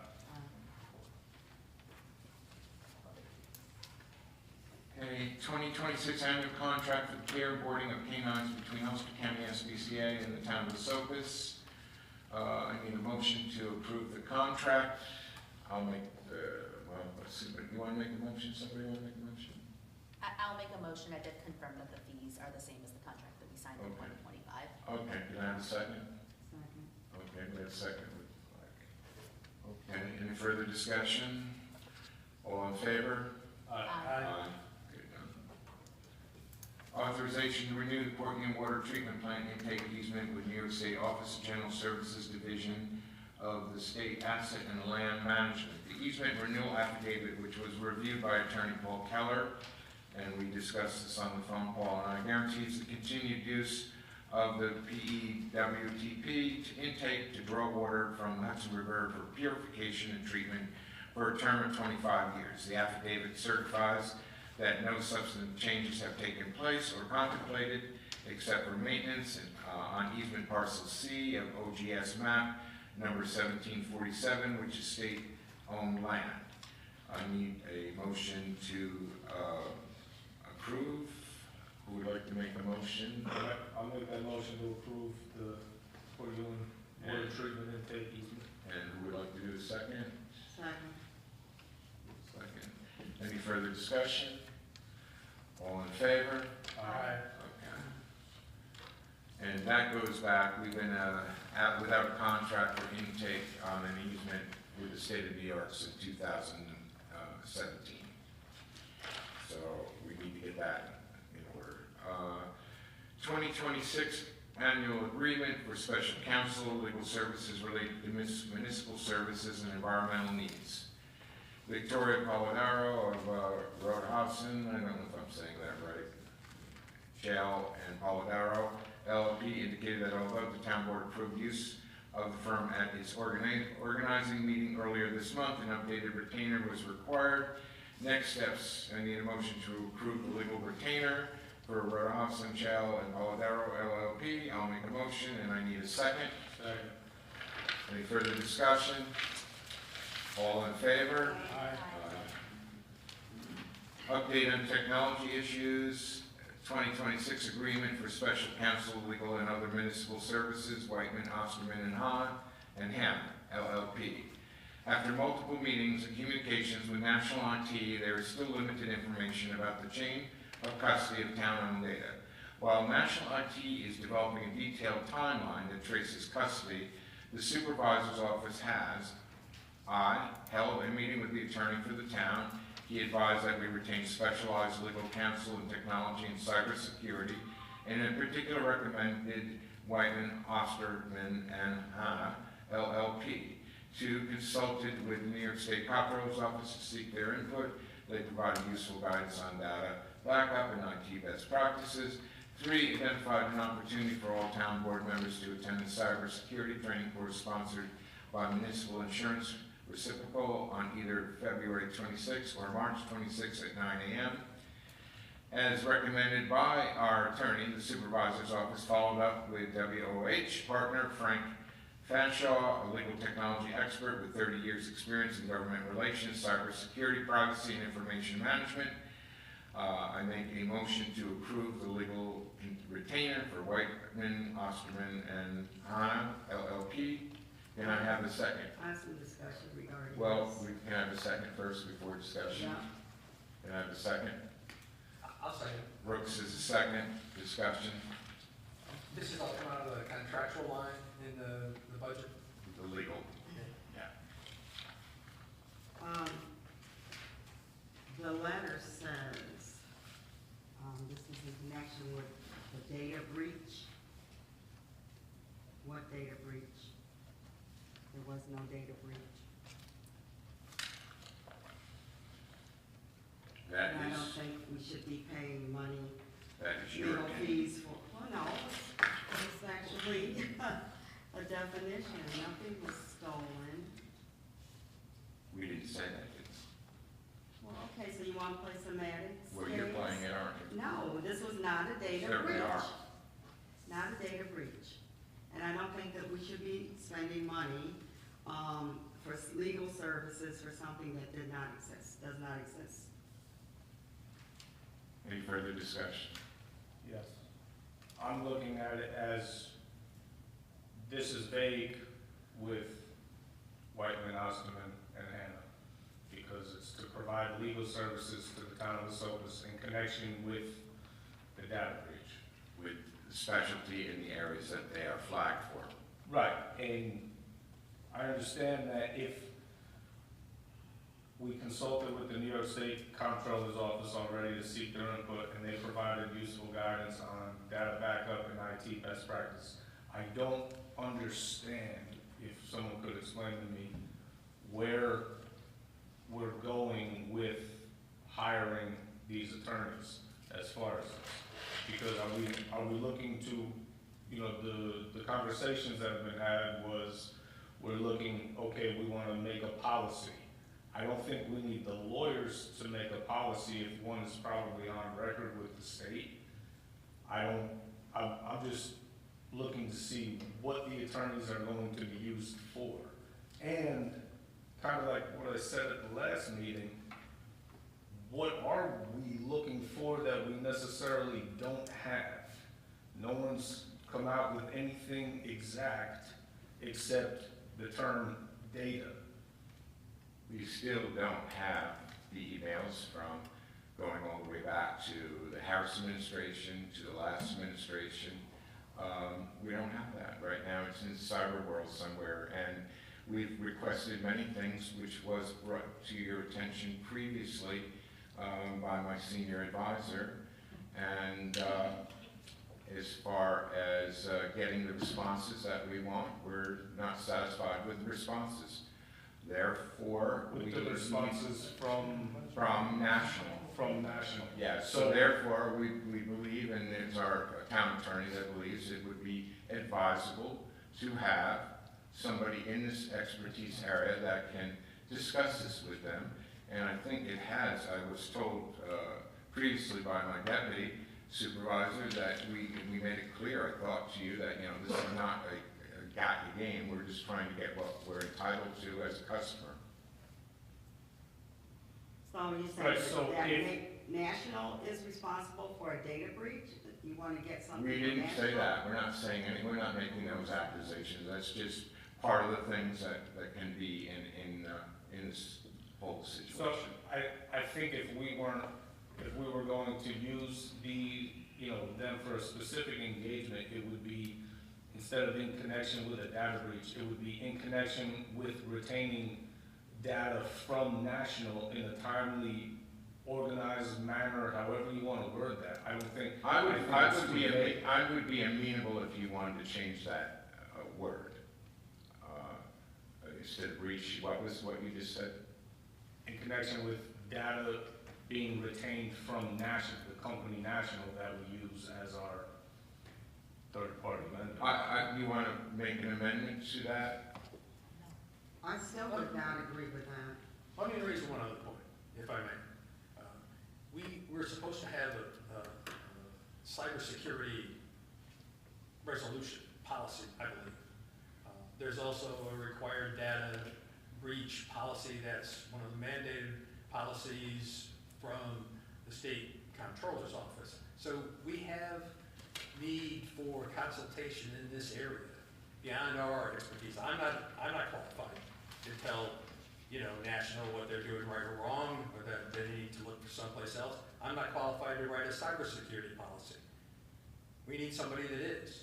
Okay, 2026 annual contract for care boarding of canines between Ulster County SPCA and the town of Esopus. I need a motion to approve the contract. I'll make the, well, let's see, but you want to make a motion? Somebody want to make a motion? I'll make a motion. I did confirm that the fees are the same as the contract that we signed in Okay. 2025. Okay, can I have a second? Second. Okay, we have a second. Okay, any further discussion? All in favor? Aye. Good, done. Authorization to renew the Portland Water Treatment Plant intake easement with New York State Office of General Services Division of the State Asset and Land Management. The easement renewal affidavit, which was reviewed by Attorney Paul Keller, and we discussed this on the phone call, and I guarantees the continued use of the PEWTP to intake to draw water from the Hudson River for purification and treatment for a term of 25 years. The affidavit certifies that no substantive changes have taken place or contemplated except for maintenance on easement parcel C of OGS map number 1747, which is state-owned land. I need a motion to approve. Who would like to make a motion? I'll make that motion to approve the Portland water treatment intake easement. And who would like to do the second? Second. Second. Any further discussion? All in favor? Aye. Okay. And that goes back, we've been out without a contract for intake on an easement with the state of New York since 2017. So we need to get that in order. 2026 annual agreement for special counsel, legal services related to municipal services and environmental needs. Victoria Polidoro of Rhode Hudson, I don't know if I'm saying that right, Shell and Polidoro LLP indicated that although the town board approved use of the firm at its organizing meeting earlier this month, an updated retainer was required. Next steps, I need a motion to approve the legal retainer for Rhode Hudson, Shell and Polidoro LLP. I'll make a motion and I need a second. Second. Any further discussion? All in favor? Aye. Update on technology issues, 2026 agreement for special counsel, legal and other municipal services, Whiteman, Osterman and Hahn, and Ham, LLP. After multiple meetings and communications with National IT, there is still limited information about the chain of custody of town-owned data. While National IT is developing a detailed timeline that traces custody, the supervisor's office has, held a meeting with the attorney for the town. He advised that we retain specialized legal counsel in technology and cybersecurity, and in particular recommended Whiteman, Osterman, and Hanna, LLP, to consulted with the New York State Comptroller's Office to seek their input. They provided useful guidance on data backup and IT best practices. 3, identified an opportunity for all town board members to attend the cybersecurity training course sponsored by Municipal Insurance Reciprocal on either February 26 or March 26 at 9 a.m. As recommended by our attorney, the supervisor's office followed up with WOH partner Frank Fanshaw, a legal technology expert with 30 years experience in government relations, cybersecurity, privacy, and information management. I make a motion to approve the legal retainer for Whiteman, Osterman, and Hanna, LLP. Can I have a second? I have some discussion regarding Well, this. we can have a second first before discussion. Yeah. Can I have a second? I'll second. Brooks is a second. Discussion. This is all come out of the contractual line in the budget? The legal. Yeah. The letter says, this is in connection with the data breach. What data breach? There was no data breach. That And I don't is, think we should be paying money, that is your legal opinion. fees for, well, no, it's actually a definition. Nothing was stolen. We didn't say that, did we? Well, okay, so you want to play semantics? Well, you're games? playing it, aren't you? No, this was not a data breach. Certainly are. Not a data breach. And I don't think that we should be spending money, for legal services for something that did not exist, does not exist. Any further discussion? Yes. I'm looking at it as, this is vague with Whiteman, Osterman, and Hannah, because it's to provide legal services to the town of Esopus in connection with the data breach. With specialty in the areas that they are flagged for. Right, and I understand that if we consulted with the New York State Comptroller's Office already to seek their input, and they provided useful guidance on data backup and IT best practice. I don't understand, if someone could explain to me, where we're going with hiring these attorneys as far as this. Because are we looking to, you know, the conversations that have been had was, we're looking, okay, we want to make a policy. I don't think we need the lawyers to make a policy if one is probably on record with the state. I'm just looking to see what the attorneys are going to be used for. And kind of like what I said at the last meeting, what are we looking for that we necessarily don't have? No one's come out with anything exact except the term data. We still don't have the emails from going all the way back to the Harris administration, to the last administration. We don't have that. Right now it's in the cyber world somewhere, and we've requested many things which was brought to your attention previously by my senior advisor. And as far as getting the responses that we want, we're not satisfied with the responses. Therefore, With the responses from national. From national. Yeah, so therefore, we believe, and it's our town attorney that believes it would be advisable to have somebody in this expertise area that can discuss this with them. And I think it has. I was told previously by my deputy supervisor that we made it clear, I thought to you, that, you know, this is not a got you game. We're just trying to get what we're entitled to as a customer. So you Right, say so that if- national is responsible for a data breach? You want to get something? We from didn't say national? that. We're not saying we're not making those accusations. That's just part of the things that can be in this whole So situation. I think if we were going to use them for a specific engagement, it would be, instead of in connection with a data breach, it would be in connection with retaining data from national in a timely, organized manner, however you want to word that. I don't think. I it's would too be, vague. I would be amenable if you wanted to change that word. Instead of breach, what you just said? In connection with data being retained from national, the company national that we use as our third-party vendor. You want to make an amendment to that? I still would not agree with that. Let me raise one other point, if I may. We're supposed to have a cybersecurity resolution policy, I believe. There's also a required data breach policy that's one of the mandated policies from the state comptroller's office. So we have need for consultation in this area beyond our expertise. I'm not qualified to tell, national what they're doing right or wrong, or that they need to look for someplace else. I'm not qualified to write a cybersecurity policy. We need somebody that is.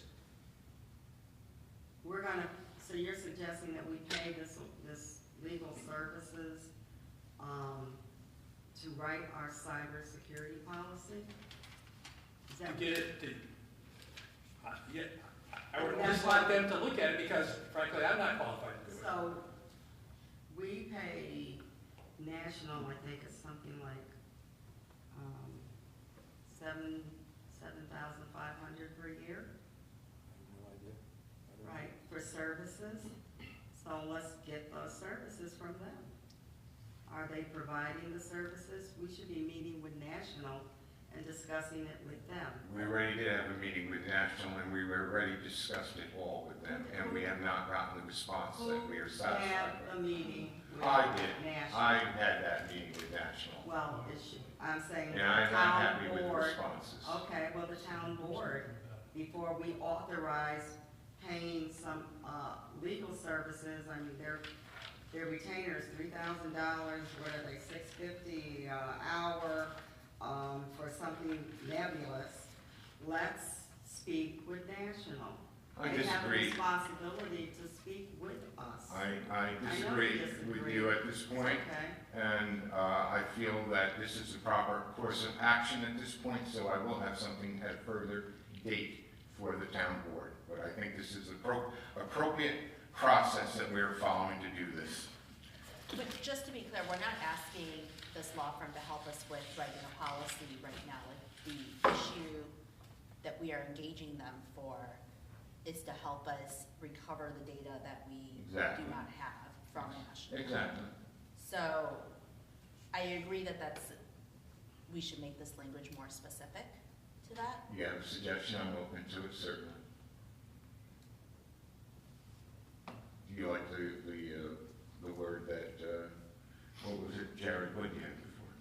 So you're suggesting that we pay this legal services, to write our cybersecurity policy? Is To that? get it to, yeah, I would just like them to look at it because frankly, I'm not qualified to do it. So, we pay national, I think it's something like, $7,500 per year, No idea. right, for services. So let's get those services from them. Are they providing the services? We should be meeting with national and discussing it with them. We already did have a meeting with National, and we already discussed it all with them, and we have not gotten the response that we are Who satisfied had a with. meeting with I did. national? I had that meeting with National, Well, I'm saying the and I'm not town happy with the board. responses. Okay, well, the town board, before we authorize paying some, legal services, I mean, their retainers, $3,000, what are they, $650 hour, for something nebulous. Let's speak with national. I They have a disagree. responsibility to speak with us. I disagree with you at this point, Okay. and I feel that this is the proper course of action at this point, so I will have something at a further date for the town board. But I think this is appropriate process that we're following to do this. But just to be clear, we're not asking this law firm to help us with writing a policy right now. Like, the issue that we are engaging them for is to help us recover the data that we Exactly. do not have from national. Exactly. So I agree that we should make this language more specific to that. You have a suggestion, I'm open to it, certainly. Do you like the word that, what was it, Jared, what did you have before?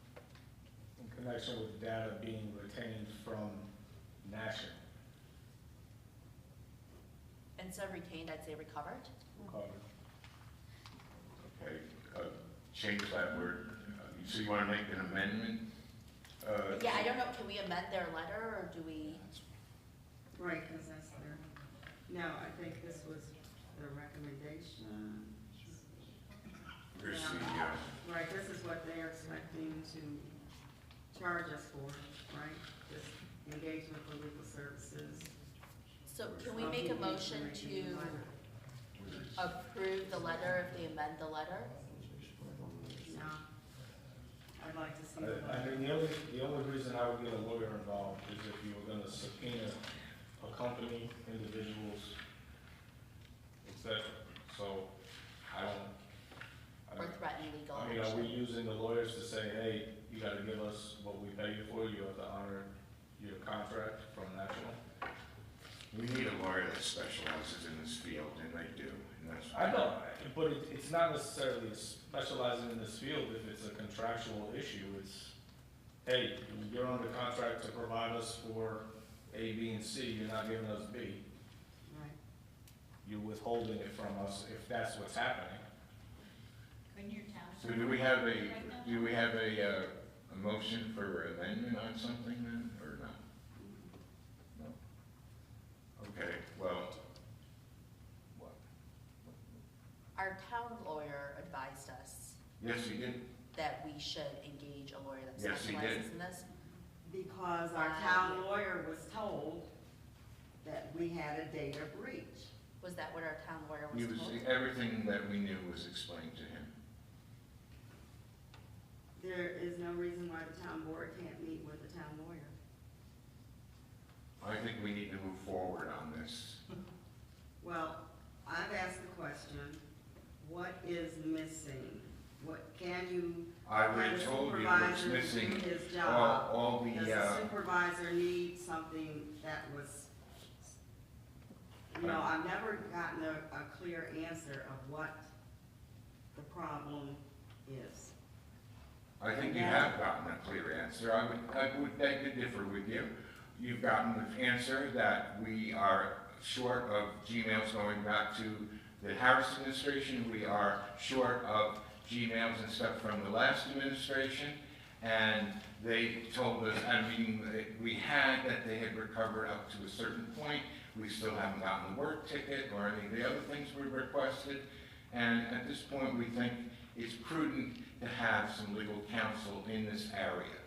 In connection with data being retained from national. Instead of retained, I'd say recovered. Recovered. Okay, change that word. So you want to make an amendment? Yeah, I don't know, can we amend their letter, or do we? Right, because that's their, no, I think this was the recommendation. Here's Yeah. the, Right, this is what they're expecting to charge us for, right? This engagement for legal services. So can we make a motion to approve the letter if they amend the letter? No. I'd like to see. I mean, the only reason I would get a lawyer involved is if you were gonna subpoena a company, individuals, etc. So, Or threaten legal I mean, are action? we using the lawyers to say, hey, you gotta give us what we pay you for, you have to honor your contract from national? we need a lawyer that specializes in this field, and they do, and that's. I know, but it's not necessarily specializing in this field if it's a contractual issue. It's, hey, you're under contract to provide us for A, B, and C, you're not giving us B. Right. you're withholding it from us if that's what's happening. When your town. So do we have a motion for amendment on something then, or not? No? Okay, well, what? Our town lawyer advised us Yes, you did? that we should engage a lawyer that Yes, he did. specializes in this. Because our town lawyer was told that we had a data breach. Was that what our town lawyer He was was, told? everything that we knew was explained to him. There is no reason why the town board can't meet with the town lawyer. I think we need to move forward on this. Well, I've asked the question, what is missing? What, can you, I can already the told you what's supervisor do missing, his job? all Does the, the supervisor need something that was, you know, I've never gotten a clear answer of what the problem is. I think you have gotten a clear answer. I would beg to differ with you. You've gotten the answer that we are short of Gmails going back to the Harris administration. We are short of Gmails and stuff from the last administration. And they told us at a meeting that we had that they had recovered up to a certain point. We still haven't gotten the work ticket or any of the other things we requested. And at this point, we think it's prudent to have some legal counsel in this area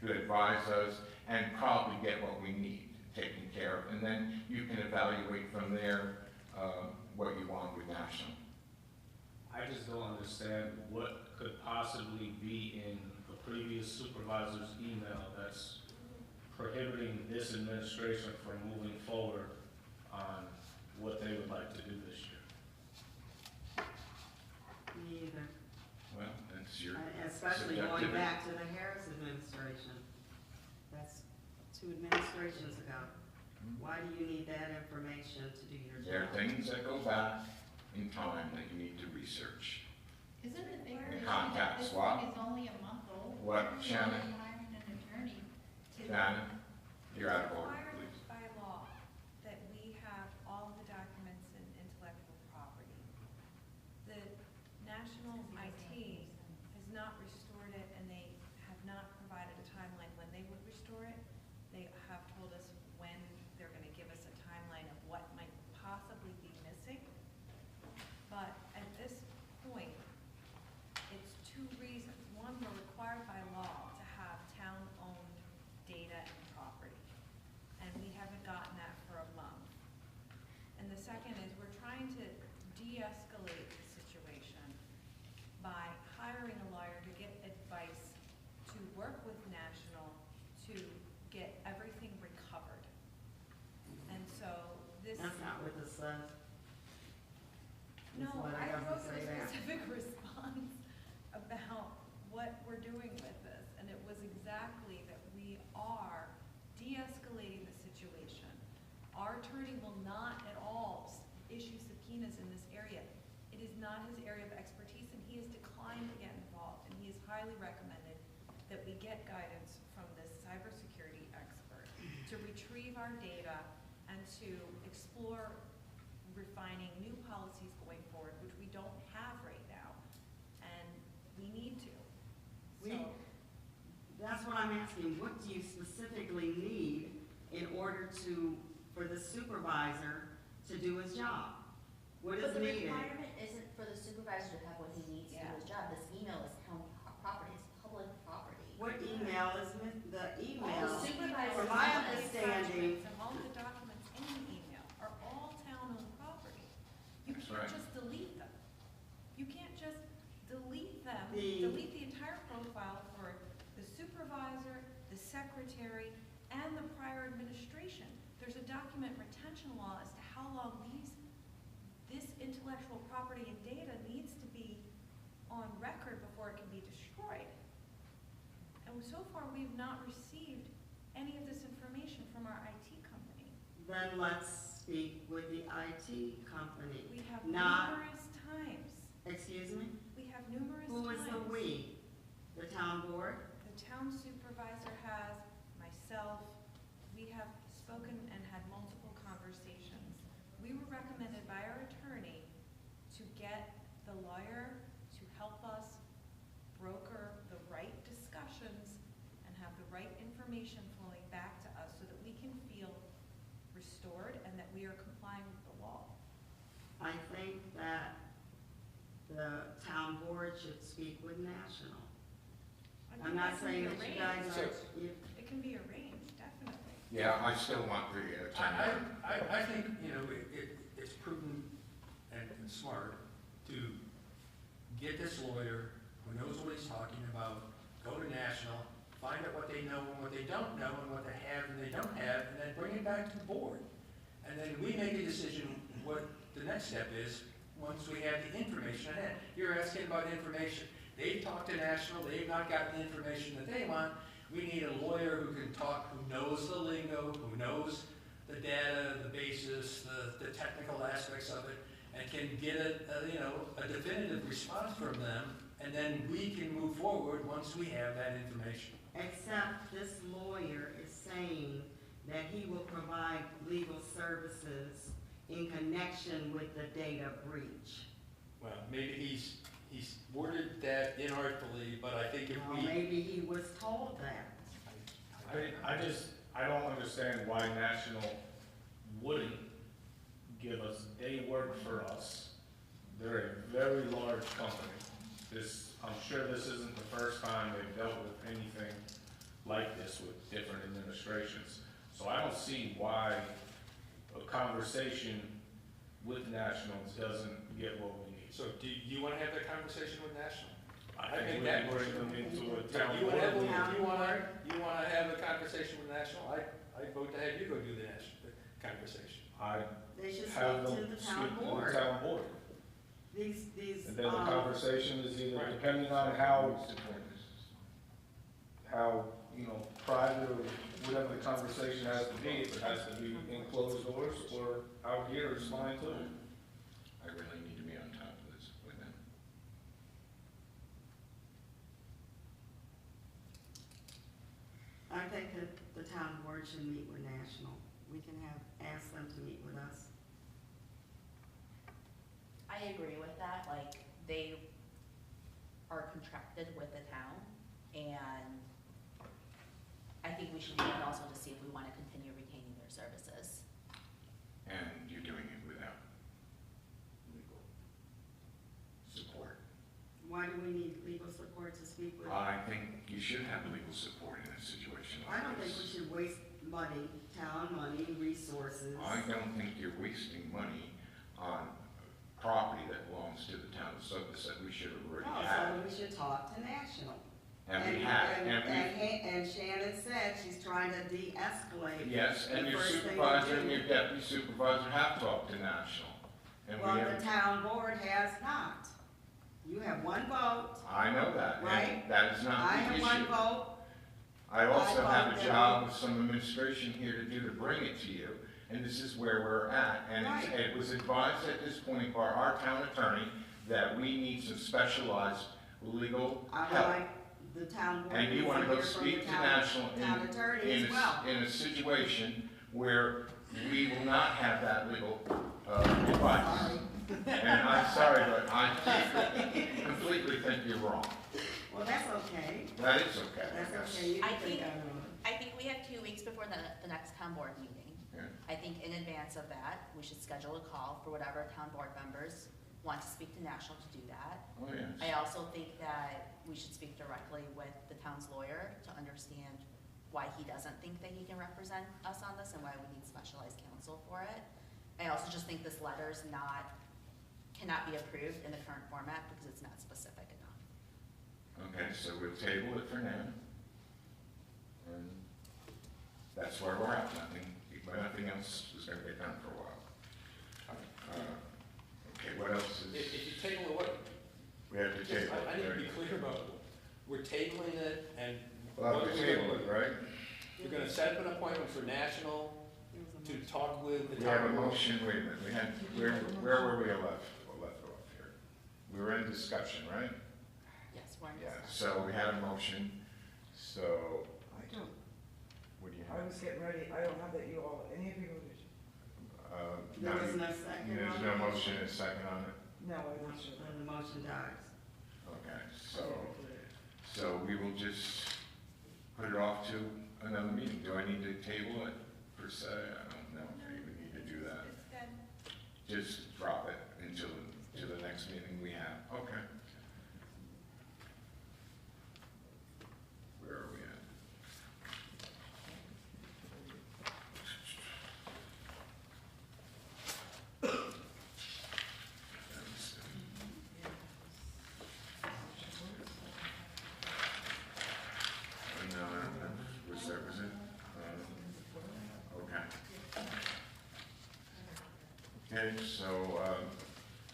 to advise us and probably get what we need taken care of. And then you can evaluate from there what you want with national. I just don't understand what could possibly be in the previous supervisor's email that's prohibiting this administration from moving forward on what they would like to do this year. Me either. Well, that's your Especially going subjectivity. back to the Harris administration. That's 2 administrations ago. Why do you need that information to do your There are job? things that go back in time that you need to research. Isn't it bigger The issue contact that this swap. thing is only a month old? What, Why are we Shannon? hiring an attorney to? Shannon, you're out of order, Required please. by law that we have all the documents in intellectual property. The national IT has not restored it, and they have not provided a timeline when they would restore it. They have told us when they're gonna give us a timeline of what might possibly be missing. But at this point, it's 2 reasons. One, we're required by law to have town-owned data and property, and we haven't gotten that for a month. And the second is we're trying to de-escalate the situation by hiring a lawyer to get advice to work with National to get everything recovered. And so this. That's not what this says. No, This letter I doesn't wrote a say that. specific response about what we're doing with this, and it was exactly that we are de-escalating the situation. Our attorney will not at all issue subpoenas in this area. It is not his area of expertise, and he has declined to get involved, and he has highly recommended that we get guidance from this cybersecurity expert to retrieve our data and to explore refining new policies going forward, which we don't have right now, and we need to. So, That's what I'm asking, what do you specifically need in order for the supervisor to do his job? What is But the needed? requirement isn't for the supervisor to have what he needs to do his job. This email is town property, it's public property. What email is, the email? The supervisor- From my all the understanding, attachments and all the documents in the email are all town-owned property. You That's can't right. just delete them. You can't just delete them, The- delete the entire profile for the supervisor, the secretary, and the prior administration. There's a document retention law as to how long this intellectual property and data needs to be on record before it can be destroyed. And so far, we've not received any of this information from our IT company. then let's speak with the IT company. We have Not- numerous times, Excuse me? we have numerous Who is times. the we? The town board? The town supervisor has, myself, we have spoken and had multiple conversations. We were recommending I think that the town board should speak with National. I I'm think not that can saying be that you guys arranged. are, you, It can be arranged, definitely. Yeah, I still want the attorney. I think, it's prudent and smart to get this lawyer who knows what he's talking about, go to National, find out what they know and what they don't know, and what they have and they don't have, and then bring it back to the board. And then we make a decision what the next step is, once we have the information at hand. You're asking about information. They've talked to National, they've not gotten the information that they want. We need a lawyer who can talk, who knows the lingo, who knows the data, the basis, the technical aspects of it, and can get a definitive response from them, and then we can move forward once we have that information. except this lawyer is saying that he will provide legal services in connection with the data breach. Well, maybe he's worded that inartfully, but I think if Well, we. maybe he was told that. I don't understand why National wouldn't give us day work for us. They're a very large company. I'm sure this isn't the first time they've dealt with anything like this with different administrations. So I don't see why a conversation with Nationals doesn't get what we need. So do you want to have that conversation with National? I think we can bring them into a town You board want meeting. to have a conversation with National? I vote to have you go do the conversation. They should speak Have to them the speak town to the board. town board. These, And then the conversation is either, depending on how, private or whatever the conversation has to be, if it has to be in closed doors or out here, it's fine too. I really need to be on top of this with them. I think that the town board should meet with National. We can ask them to meet with us. I agree with that, like, they are contracted with the town, and I think we should look also to see if we want to continue retaining their services. And you're doing it without legal support. Why do we need legal support to speak with? I think you should have legal support in a situation I like don't think we this. should waste money, town money, resources. I don't think you're wasting money on property that belongs to the town of Esopus that we should have already No, had. so we should talk to National. And we have, And Shannon said she's trying to de-escalate. yes, and The your first thing supervisor to and do. your deputy supervisor have talked to National. And we Well, have, the town board has not. You have one vote, I know that, Right. and that is I not the have one issue. vote. I also I have vote a that job with some administration here to do to bring it to you, and this is where we're at. And Right. it was advised at this point by our town attorney that we need some specialized legal I would help. like the town board. And you needs want to hear go from speak the to town- National Town attorney in as well. a situation where we will not have that legal advice. Sorry. And I'm sorry, but I completely think you're wrong. Well, that's okay. That is okay. That's yes. okay. You I can think think- I know. I think we have 2 weeks before the next town board meeting. Yeah. I think in advance of that, we should schedule a call for whatever town board members want to speak to National to do that. Oh, yes. I also think that we should speak directly with the town's lawyer to understand why he doesn't think that he can represent us on this and why we need specialized counsel for it. I also just think this letter's cannot be approved in the current format because it's not specific enough. Okay, so we'll table it for now. And that's where we're at, nothing else is gonna get done for a while. Okay, what else If is, you table it, what, we have to table I need to be it, clear about, we're tabling it and. we'll have what to we're table gonna- it, right? We're gonna set up an appointment for National There was a to motion. talk with the We have a town. motion, wait a minute, where were we left off here? We were in discussion, right? Yes, we're in Yeah, discussion. so we had a motion, so, I don't, what do you I have? was getting ready, I don't have that you all, any of you, There No, was no second. there's on no it? motion and second on it? no, I don't. Then the motion dies. Okay, so we will just put it off to another meeting. Do I need to table it per se? I don't know if we need to do that. It's good. Just drop it. Okay, so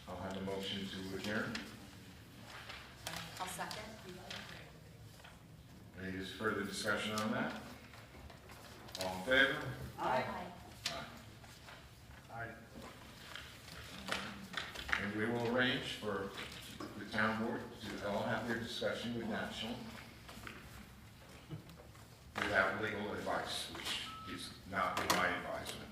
I'll have a motion to adjourn. I'll second. Any further discussion on that? All in favor? Aye. And we will arrange for the town board to all have their discussion with National without legal advice, which is not my advisement.